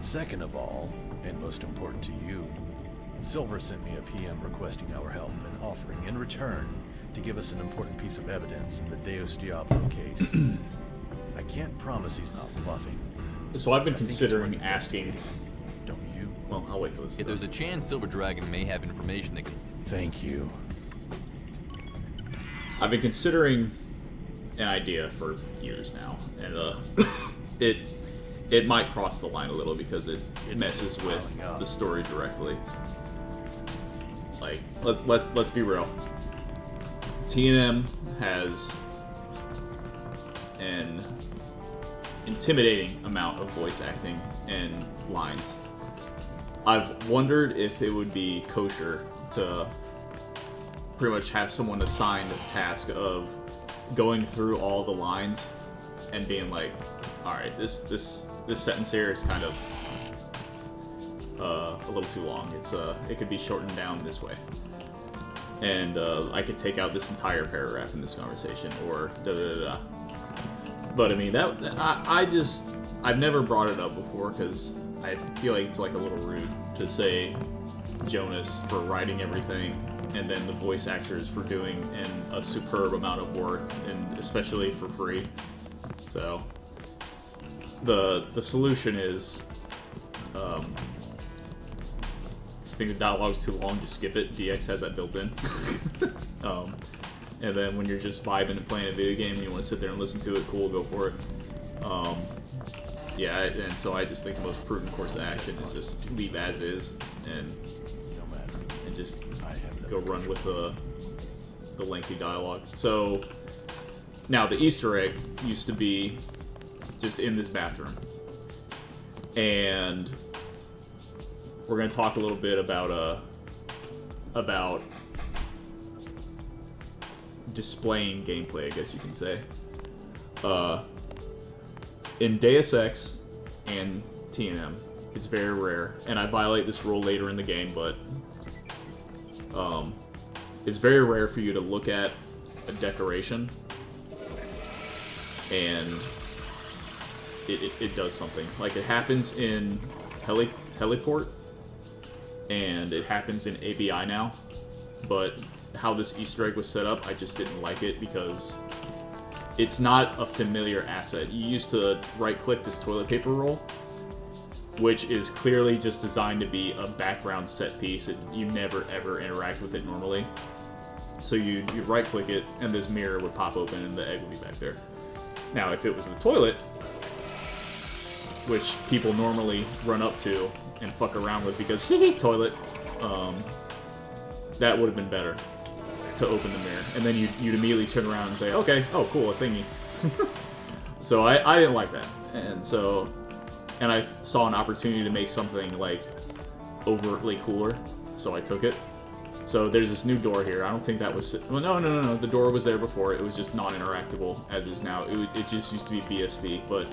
[SPEAKER 12] Second of all, and most important to you, Silver sent me a PM requesting our help and offering in return to give us an important piece of evidence in the Deus Diablo case. I can't promise he's not bluffing.
[SPEAKER 1] So I've been
[SPEAKER 12] I think he's
[SPEAKER 1] considering
[SPEAKER 12] working
[SPEAKER 1] asking.
[SPEAKER 12] Don't you?
[SPEAKER 1] Well, I'll wait till this.
[SPEAKER 2] If there's a chance Silver Dragon may have information that could...
[SPEAKER 12] Thank you.
[SPEAKER 1] I've been considering an idea for years now, and it might cross the line a little because it messes with the story directly. Like, let's be real. TNM has an intimidating amount of voice acting and lines. I've wondered if it would be kosher to pretty much have someone assigned a task of going through all the lines and being like, all right, this sentence here is kind of a little too long. It could be shortened down this way, and I could take out this entire paragraph in this conversation, or da da da da. But I mean, I've never brought it up before because I feel like it's like a little rude to say Jonas for writing everything and then the voice actors for doing a superb amount of work, and especially for free. So the solution is, if you think the dialogue's too long, just skip it. DX has that built in. And then when you're just vibing and playing a video game and you want to sit there and listen to it, cool, go for it. Yeah, and so I just think the most prudent course of action is just leave as is and just go run with the lengthy dialogue. So now the Easter egg used to be just in this bathroom, and we're going to talk a little bit about displaying gameplay, I guess you can say. In Deus Ex and TNM, it's very rare, and I violate this rule later in the game, but it's very rare for you to look at a decoration, and it does something. Like, it happens in Heliport, and it happens in ABI now, but how this Easter egg was set up, I just didn't like it because it's not a familiar asset. You used to right-click this toilet paper roll, which is clearly just designed to be a background set piece. You never ever interact with it normally. So you right-click it, and this mirror would pop open, and the egg would be back there. Now, if it was the toilet, which people normally run up to and fuck around with because, hee toilet, that would have been better to open the mirror. And then you'd immediately turn around and say, okay, oh, cool, a thingy. So I didn't like that. And I saw an opportunity to make something, like, overtly cooler, so I took it. So there's this new door here. I don't think that was... Well, no. The door was there before. It was just non-interactable, as is now. It just used to be BSB, but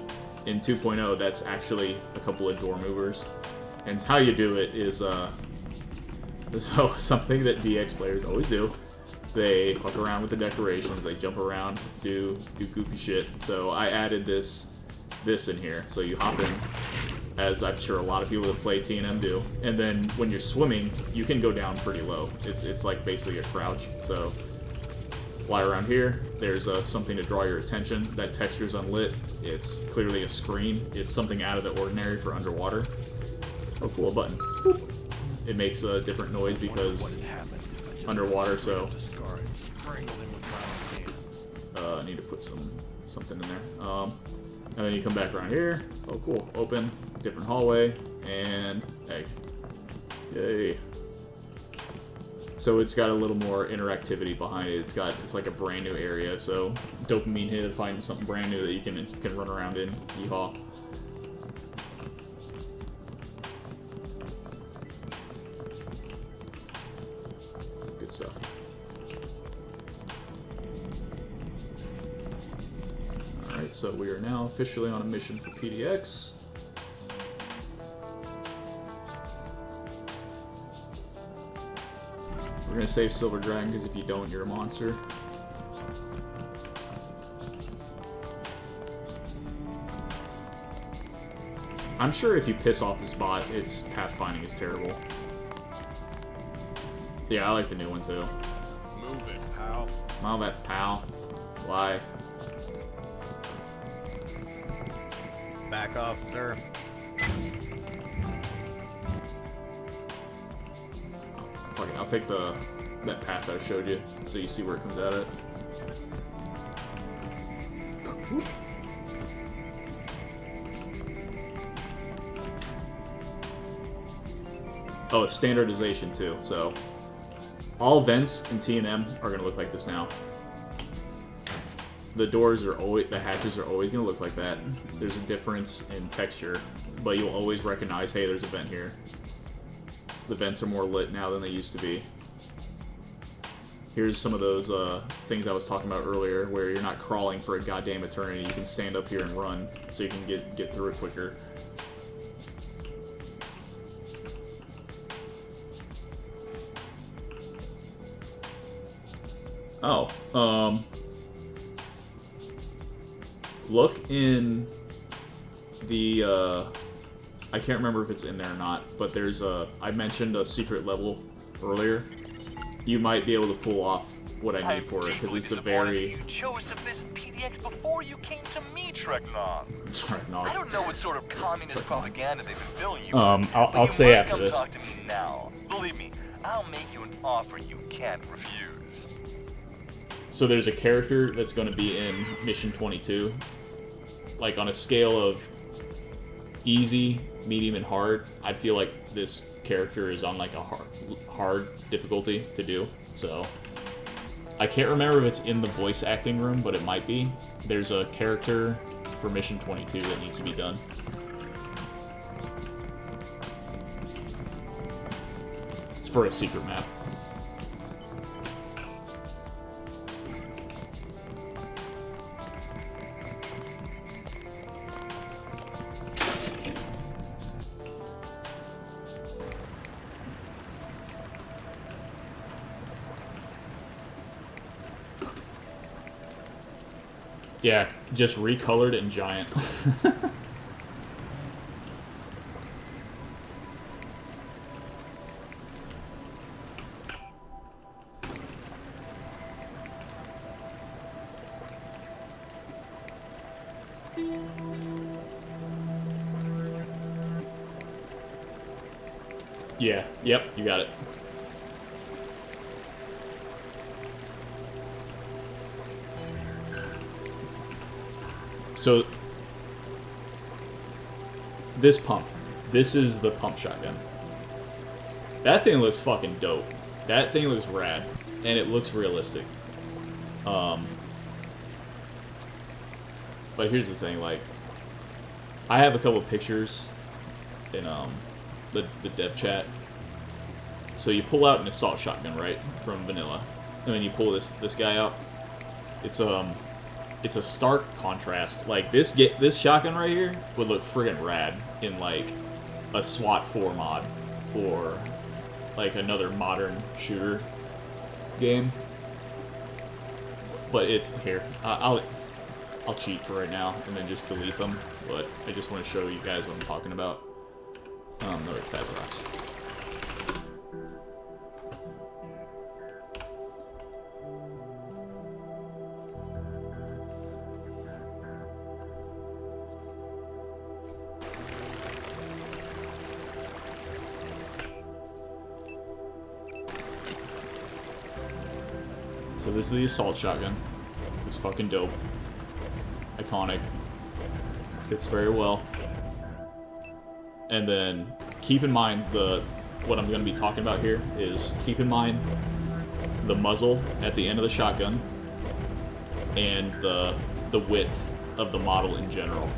[SPEAKER 1] in 2.0, that's actually a couple of door movers. And how you do it is something that DX players always do. They fuck around with the decorations, they jump around, do goofy shit. So I added this in here. So you hop in, as I'm sure a lot of people that play TNM do, and then when you're swimming, you can go down pretty low. It's like basically a crouch. So fly around here. There's something to draw your attention. That texture's unlit. It's clearly a screen. It's something out of the ordinary for underwater. Oh, cool, a button. Boop. It makes a different noise because underwater, so I need to put something in there. And then you come back around here. Oh, cool. Open, different hallway, and egg. Yay. So it's got a little more interactivity behind it. It's like a brand new area. So dopamine hit, finding something brand new that you can run around in. Yeehaw. Good stuff. Alright, so we are now officially on a mission for PDX. We're gonna save Silver Dragon, because if you don't, you're a monster. I'm sure if you piss off this bot, its pathfinding is terrible. Yeah, I like the new one too.
[SPEAKER 6] Move it, pal.
[SPEAKER 1] Move it, pal. Why?
[SPEAKER 13] Back off, sir.
[SPEAKER 1] Fuck it, I'll take that path I showed you, so you see where it comes at it. Whoop. Oh, it's standardization too, so all vents in TNM are gonna look like this now. The hatches are always gonna look like that. There's a difference in texture, but you'll always recognize, hey, there's a vent here. The vents are more lit now than they used to be. Here's some of those things I was talking about earlier, where you're not crawling for a goddamn eternity. You can stand up here and run, so you can get through it quicker. Oh, look in the, I can't remember if it's in there or not, but there's I mentioned a secret level earlier. You might be able to pull off what I need for it, because it's a very...
[SPEAKER 2] You chose to visit PDX before you came to me, Treknog. I don't know what sort of communist propaganda they've been filling you with,
[SPEAKER 1] I'll say after this.
[SPEAKER 2] You must come talk to me now. Believe me, I'll make you an offer you can't refuse.
[SPEAKER 1] So there's a character that's going to be in Mission 22. Like, on a scale of easy, medium, and hard, I feel like this character is on, like, a hard difficulty to do. So, I can't remember if it's in the voice acting room, but it might be. There's a character for Mission 22 that needs to be done. It's for a secret map. Yeah, just recolored and giant. Yeah, yep, you got it. So, this pump. This is the pump shotgun. That thing looks fucking dope. That thing looks rad. And it looks realistic. But here's the thing, like, I have a couple pictures in, the dev chat. So you pull out an assault shotgun, right, from vanilla, and then you pull this guy out. It's a stark contrast. Like this shotgun right here would look friggin' rad in like a SWAT 4 mod or like another modern shooter game. But it's here. I'll cheat for right now and then just delete them. But I just want to show you guys what I'm talking about. Another fat rocks. So this is the assault shotgun. It's fucking dope. Iconic. Fits very well. And then keep in mind what I'm going to be talking about here is keep in mind the muzzle at the end of the shotgun and the width of the model in general.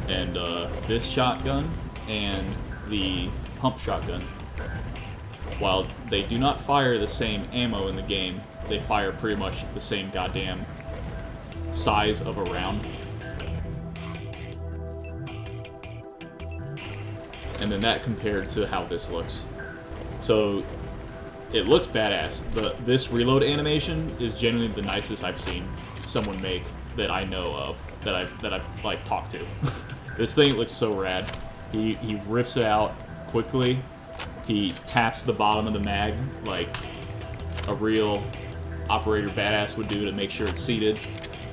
[SPEAKER 1] And this shotgun and the pump shotgun, while they do not fire the same ammo in the game, they fire pretty much the same goddamn size of a round. And then that compared to how this looks. So it looks badass. This reload animation is genuinely the nicest I've seen someone make that I know of, that I've like talked to. This thing looks so rad. He rips it out quickly. He taps the bottom of the mag like a real operator badass would do to make sure it's seated,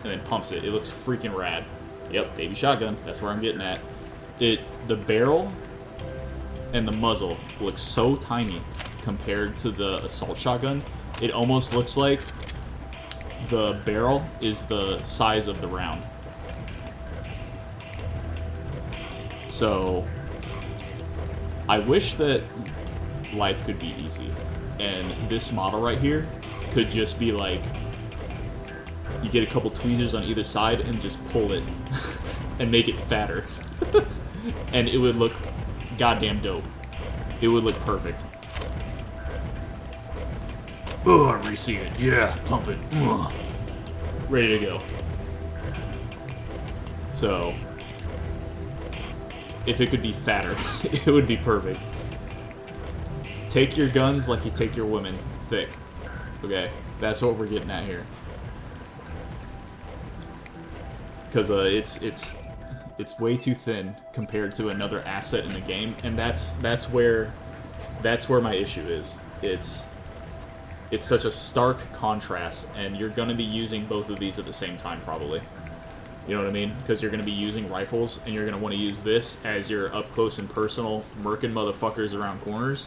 [SPEAKER 1] and then pumps it. It looks freaking rad. Yep, baby shotgun. That's where I'm getting at. The barrel and the muzzle looks so tiny compared to the assault shotgun. It almost looks like the barrel is the size of the round. So I wish that life could be easy, and this model right here could just be like, you get a couple tweezers on either side and just pull it and make it fatter. And it would look goddamn dope. It would look perfect. Oh, I re-see it. Yeah, pump it. Ugh. Ready to go. So, if it could be fatter, it would be perfect. Take your guns like you take your women, thick. Okay, that's what we're getting at here. Because it's way too thin compared to another asset in the game, and that's where my issue is. It's such a stark contrast, and you're gonna be using both of these at the same time probably. You know what I mean? Because you're gonna be using rifles, and you're gonna want to use this as your up close and personal murking motherfuckers around corners,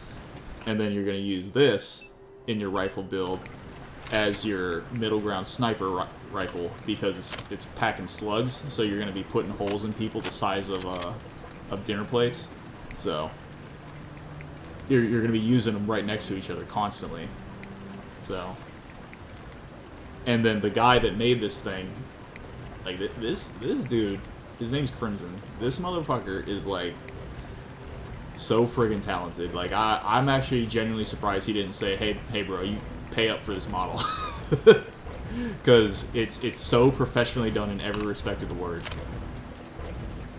[SPEAKER 1] and then you're gonna use this in your rifle build as your middle ground sniper rifle, because it's packing slugs, so you're going to be putting holes in people the size of dinner plates. So you're going to be using them right next to each other constantly. So, and then the guy that made this thing, like this dude, his name's Crimson. This motherfucker is like so friggin' talented. Like I'm actually genuinely surprised he didn't say, hey bro, you pay up for this model. Because it's so professionally done in every respect of the word.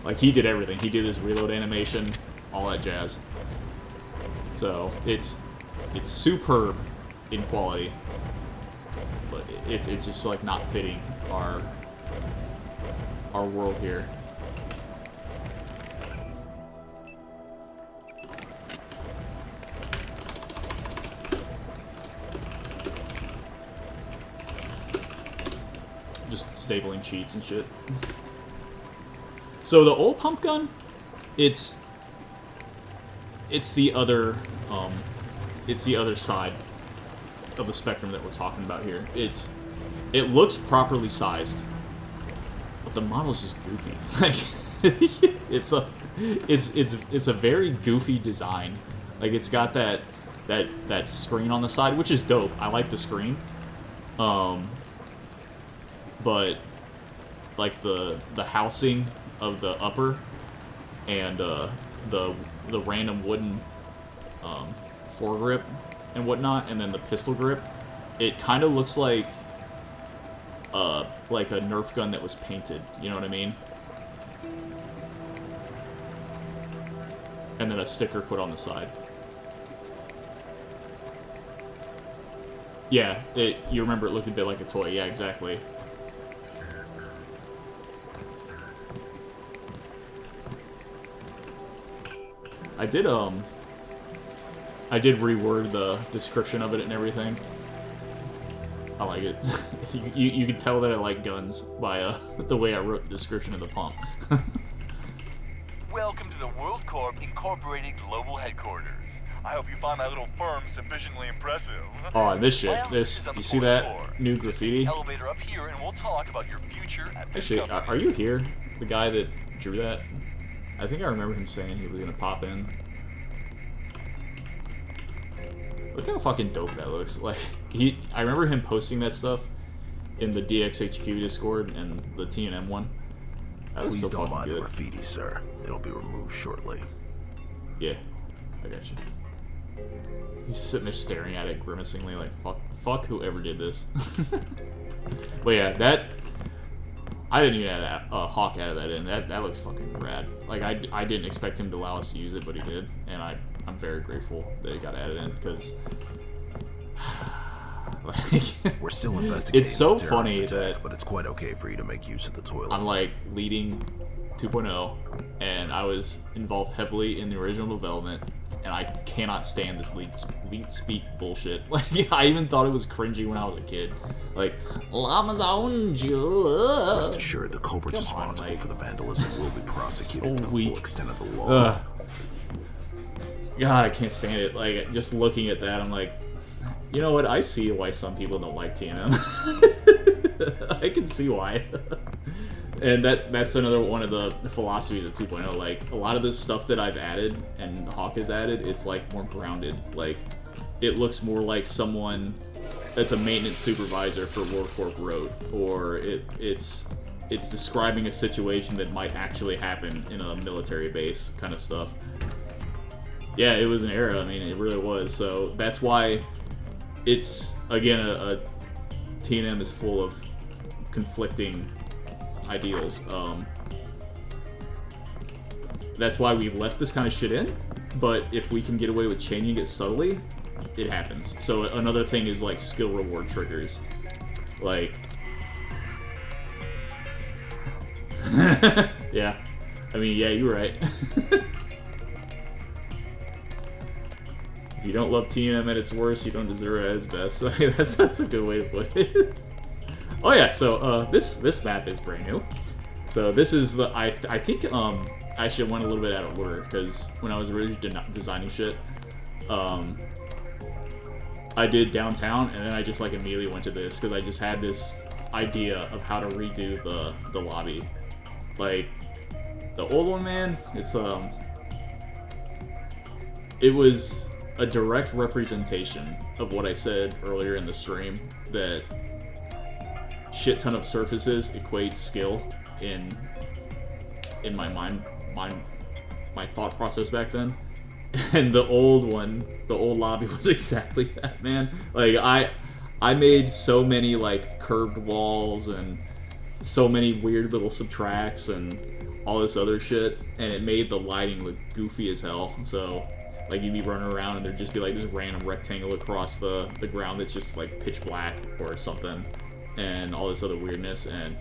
[SPEAKER 1] Like, he did everything. He did his reload animation, all that jazz. So it's superb in quality. but it's just like not fitting our world here. Just stapling cheats and shit. So the old pump gun, it's the other side of the spectrum that we're talking about here. It looks properly sized, but the model's just goofy. Like it's a very goofy design. Like it's got that screen on the side, which is dope. I like the screen. But like the housing of the upper and the random wooden foregrip and whatnot, and then the pistol grip, it kind of looks like a Nerf gun that was painted. You know what I mean? And then a sticker put on the side. Yeah, you remember it looked a bit like a toy. Yeah, exactly. I did reword the description of it and everything. I like it. you can tell that I like guns by the way I wrote the description of the pump.
[SPEAKER 2] Welcome to the World Corp Incorporated Global Headquarters. I hope you find my little firm sufficiently impressive.
[SPEAKER 1] Oh, and this shit.
[SPEAKER 2] My office is on
[SPEAKER 1] You
[SPEAKER 2] the
[SPEAKER 1] see
[SPEAKER 2] fourth
[SPEAKER 1] that
[SPEAKER 2] floor.
[SPEAKER 1] new graffiti?
[SPEAKER 2] Elevator up here, and we'll talk about your future at this
[SPEAKER 1] Actually,
[SPEAKER 2] company.
[SPEAKER 1] are you here? The guy that drew that? I think I remember him saying he was gonna pop in. Look how fucking dope that looks. Like I remember him posting that stuff in the DXHQ Discord and the TNM one. That was
[SPEAKER 14] Please
[SPEAKER 1] so
[SPEAKER 14] don't
[SPEAKER 1] fucking
[SPEAKER 14] mind the
[SPEAKER 1] good.
[SPEAKER 14] graffiti, sir. It'll be removed shortly.
[SPEAKER 1] Yeah, I got you. He's sitting there staring at it grimacingly, like fuck whoever did this. But yeah, that I didn't even have that Hawk out of that in. That looks fucking rad. Like I didn't expect him to allow us to use it, but he did, and I'm very grateful that it got added in because like,
[SPEAKER 14] we're still investigating.
[SPEAKER 1] It's so
[SPEAKER 14] this terrorist
[SPEAKER 1] funny
[SPEAKER 14] attack,
[SPEAKER 1] that
[SPEAKER 14] but it's quite okay for you to make use of the toilets.
[SPEAKER 1] I'm like leading 2.0, and I was involved heavily in the original development, and I cannot stand this leet speak bullshit. Like I even thought it was cringy when I was a kid. Like Rest
[SPEAKER 14] assured, the culprits responsible for the vandalism will be prosecuted to the full extent of the law.
[SPEAKER 1] God, I can't stand it. Like just looking at that, I'm like, you know what? I see why some people don't like TNM. I can see why. And that's another one of the philosophies of 2.0. Like a lot of this stuff that I've added and Hawk has added, it's like more grounded. Like it looks more like someone that's a maintenance supervisor for World Corp Road, or it's describing a situation that might actually happen in a military base kind of stuff. Yeah, it was an era. I mean, it really was. So that's why it's again a TNM is full of conflicting ideals. That's why we left this kind of shit in, but if we can get away with changing it subtly, it happens. So another thing is like skill reward triggers. Like yeah. I mean, yeah, you're right. If you don't love TNM at its worst, you don't deserve it at its best. That's a good way to put it. Oh yeah, so this map is brand new. So this is the I think actually I went a little bit out of order because when I was originally designing shit, I did downtown and then I just like immediately went to this because I just had this idea of how to redo the lobby. Like the old one, man, it was a direct representation of what I said earlier in the stream, that shit ton of surfaces equates skill in my mind, my thought process back then. And the old lobby was exactly that, man. Like I made so many like curved walls and so many weird little subtracts and all this other shit, and it made the lighting look goofy as hell. So Like, you'd be running around and there'd just be like this random rectangle across the ground that's just like pitch black or something, and all this other weirdness. And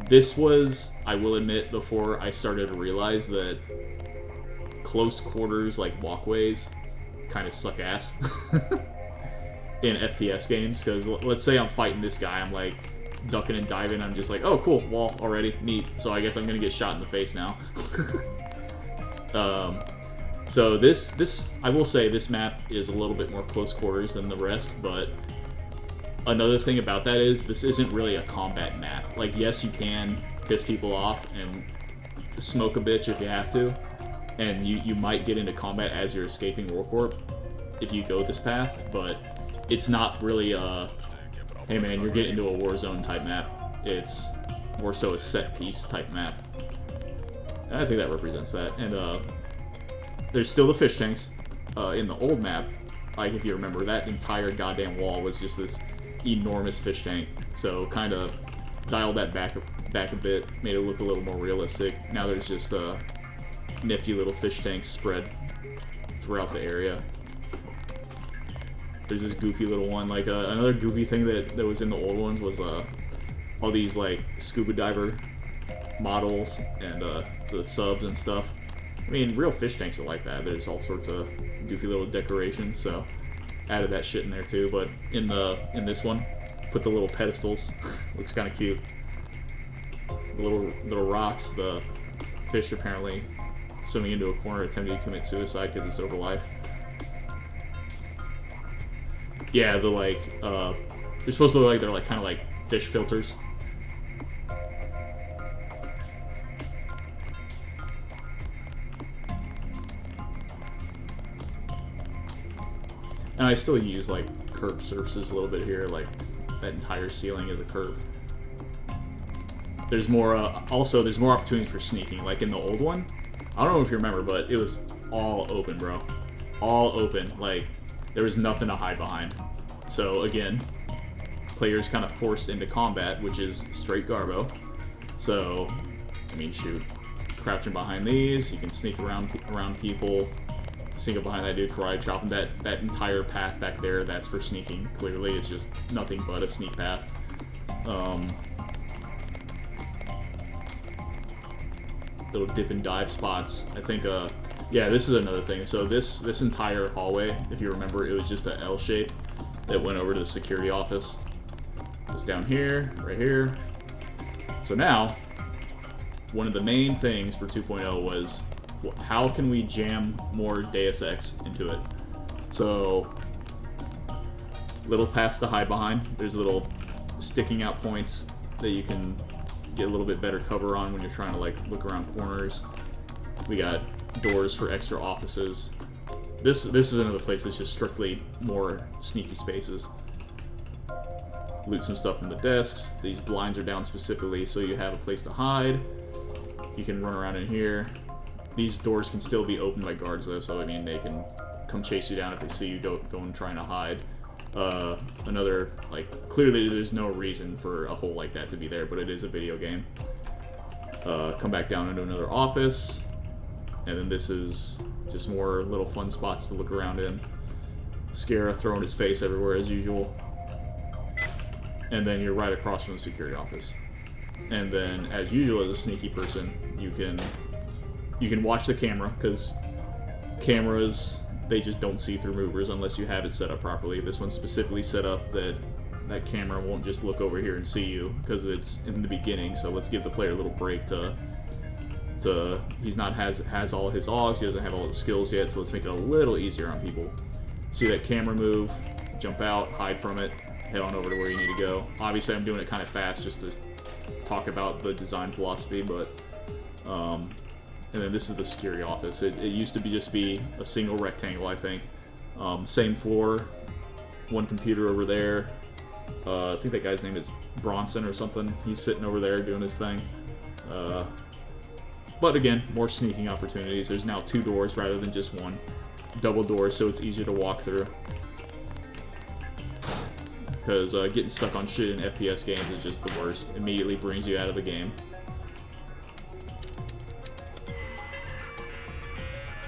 [SPEAKER 1] this was, I will admit, before I started to realize that close quarters, like walkways, kind of suck ass in FPS games. Because let's say I'm fighting this guy, I'm like ducking and diving, I'm just like, oh cool, wall already, neat, so I guess I'm gonna get shot in the face now. So this I will say this map is a little bit more close quarters than the rest, but another thing about that is this isn't really a combat map. Like, yes, you can piss people off and smoke a bitch if you have to, and you might get into combat as you're escaping Warcorp if you go this path, but it's not really a, hey man, you're getting into a war zone type map. It's more so a set piece type map. And I think that represents that. And there's still the fish tanks. In the old map, like if you remember, that entire goddamn wall was just this enormous fish tank. So kind of dialed that back a bit, made it look a little more realistic. Now there's just nifty little fish tanks spread throughout the area. There's this goofy little one. Like another goofy thing that was in the old ones was all these like scuba diver models and the subs and stuff. I mean, real fish tanks are like that. There's all sorts of goofy little decorations, so added that shit in there too. But in this one, put the little pedestals. Looks kind of cute. The little rocks. The fish apparently swimming into a corner, attempting to commit suicide because it's over life. Yeah, the like they're supposed to look like they're like kind of like fish filters. And I still use like curved surfaces a little bit here, like that entire ceiling is a curve. There's more, also there's more opportunities for sneaking. Like in the old one, I don't know if you remember, but it was all open, bro. All open, like there was nothing to hide behind. So again, players kind of forced into combat, which is straight garbo. So, I mean, shoot, crouching behind these, you can sneak around people. Sneak up behind that dude, karate chop him. That entire path back there, that's for sneaking. Clearly, it's just nothing but a sneak path. Little dip and dive spots. I think, yeah, this is another thing. So this entire hallway, if you remember, it was just an L shape that went over to the security office. Just down here, right here. So now, one of the main things for 2.0 was, how can we jam more Deus Ex into it? So, little paths to hide behind. There's little sticking out points that you can get a little bit better cover on when you're trying to like look around corners. We got doors for extra offices. This is another place that's just strictly more sneaky spaces. Loot some stuff from the desks. These blinds are down specifically so you have a place to hide. You can run around in here. These doors can still be opened by guards though, so I mean they can come chase you down if they see you going trying to hide. Another, like, clearly there's no reason for a hole like that to be there, but it is a video game. Come back down into another office, and then this is just more little fun spots to look around in. Scara throwing his face everywhere as usual. And then you're right across from the security office. And then, as usual, as a sneaky person, you can watch the camera, because cameras, they just don't see through movers unless you have it set up properly. This one's specifically set up that that camera won't just look over here and see you, because it's in the beginning, so let's give the player a little break to he's not has all his augs, he doesn't have all the skills yet, so let's make it a little easier on people. See that camera move, jump out, hide from it, head on over to where you need to go. Obviously I'm doing it kind of fast just to talk about the design philosophy, but and then this is the security office. It used to just be a single rectangle, I think. Same floor, one computer over there. I think that guy's name is Bronson or something. He's sitting over there doing his thing. But again, more sneaking opportunities. There's now 2 doors rather than just one. Double doors, so it's easier to walk through. Because getting stuck on shit in FPS games is just the worst. Immediately brings you out of the game.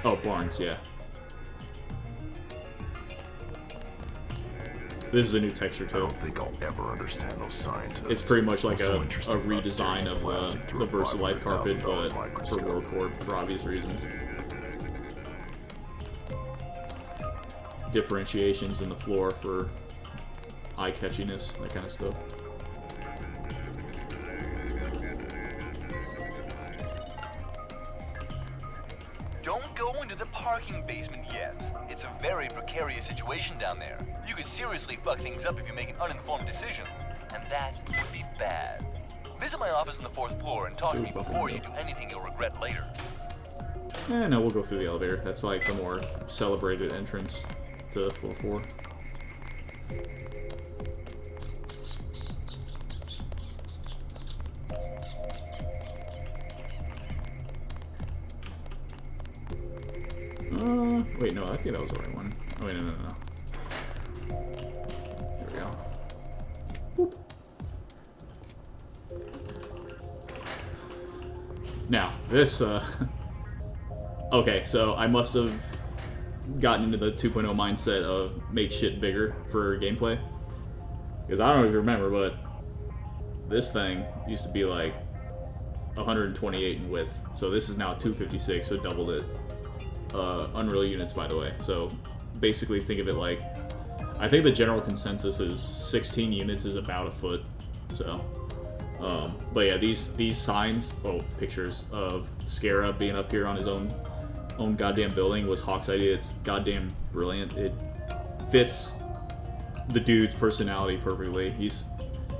[SPEAKER 1] Oh, barns, yeah. This is a new texture too.
[SPEAKER 14] I don't think I'll ever understand those scientists.
[SPEAKER 1] It's pretty much like a redesign of the VersaLife carpet, but for World Corp for obvious reasons. Differentiations in the floor for eye-catchiness, that kind of stuff.
[SPEAKER 2] Don't go into the parking basement yet. It's a very precarious situation down there. You could seriously fuck things up if you make an uninformed decision, and that would be bad. Visit my office on the 4th floor and talk to me before you do anything you'll regret later.
[SPEAKER 1] No, we'll go through the elevator. That's like the more celebrated entrance to floor 4. Wait, no, I think that was the right one. Oh, wait, no. There we go. Boop. Now, this, okay, so I must have gotten into the 2.0 mindset of make shit bigger for gameplay. Because I don't know if you remember, but this thing used to be like 128 in width. So this is now 256, so doubled it. Unreal units, by the way. So basically think of it like, I think the general consensus is 16 units is about a foot. So, but yeah, these signs, pictures of Scarab being up here on his own goddamn building was Hawk's idea. It's goddamn brilliant. It fits the dude's personality perfectly. He's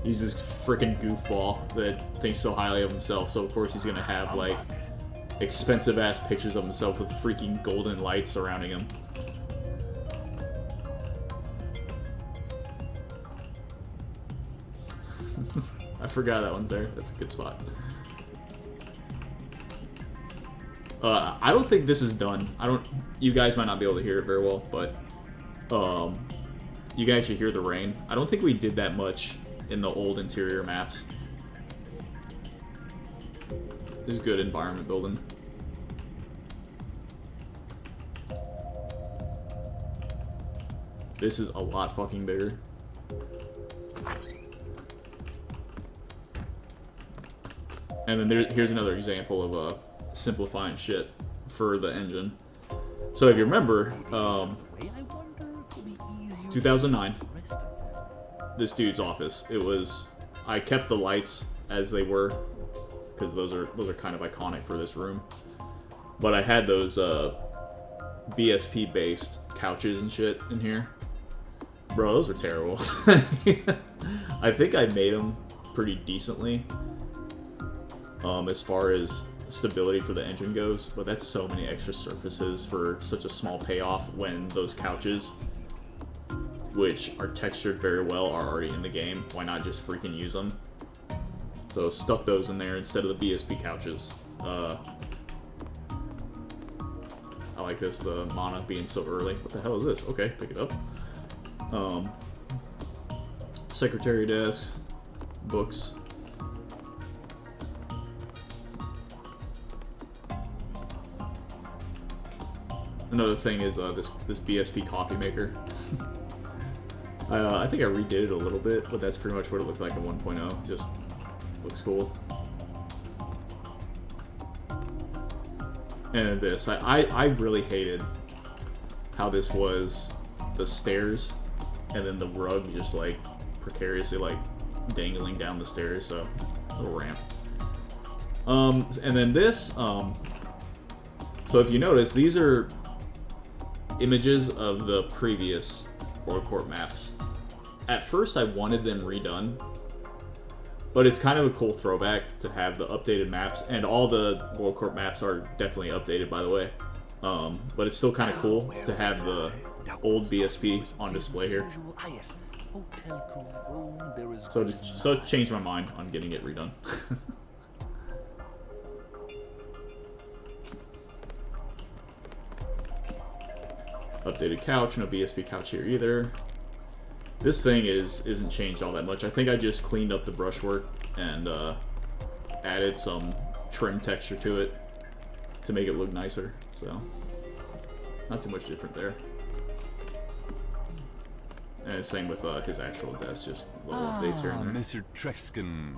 [SPEAKER 1] this freaking goofball that thinks so highly of himself. So of course he's gonna have like expensive ass pictures of himself with freaking golden lights surrounding him. I forgot that one's there. That's a good spot. I don't think this is done. You guys might not be able to hear it very well, but you can actually hear the rain. I don't think we did that much in the old interior maps. This is good environment building. This is a lot fucking bigger. And then here's another example of simplifying shit for the engine. So if you remember, 2009, this dude's office. I kept the lights as they were, because those are kind of iconic for this room. But I had those BSP based couches and shit in here. Bro, those were terrible. I think I made them pretty decently as far as stability for the engine goes, but that's so many extra surfaces for such a small payoff when those couches, which are textured very well, are already in the game. Why not just freaking use them? So stuck those in there instead of the BSP couches. I like this, the mana being so early. What the hell is this? Okay, pick it up. Secretary desk, books. Another thing is this BSP coffee maker. I think I redid it a little bit, but that's pretty much what it looked like in 1.0. Just looks cool. And this, I really hated how this was the stairs and then the rug just like precariously like dangling down the stairs, so a little ramp. And then this, so if you notice, these are images of the previous World Corp maps. At first I wanted them redone, but it's kind of a cool throwback to have the updated maps, and all the World Corp maps are definitely updated, by the way. But it's still kind of cool to have the old BSP on display here. So it changed my mind on getting it redone. Updated couch, no BSP couch here either. This thing isn't changed all that much. I think I just cleaned up the brushwork and added some trim texture to it to make it look nicer. So Not too much different there. And same with his actual desk, just little updates here and there.
[SPEAKER 2] Mr. Treskin.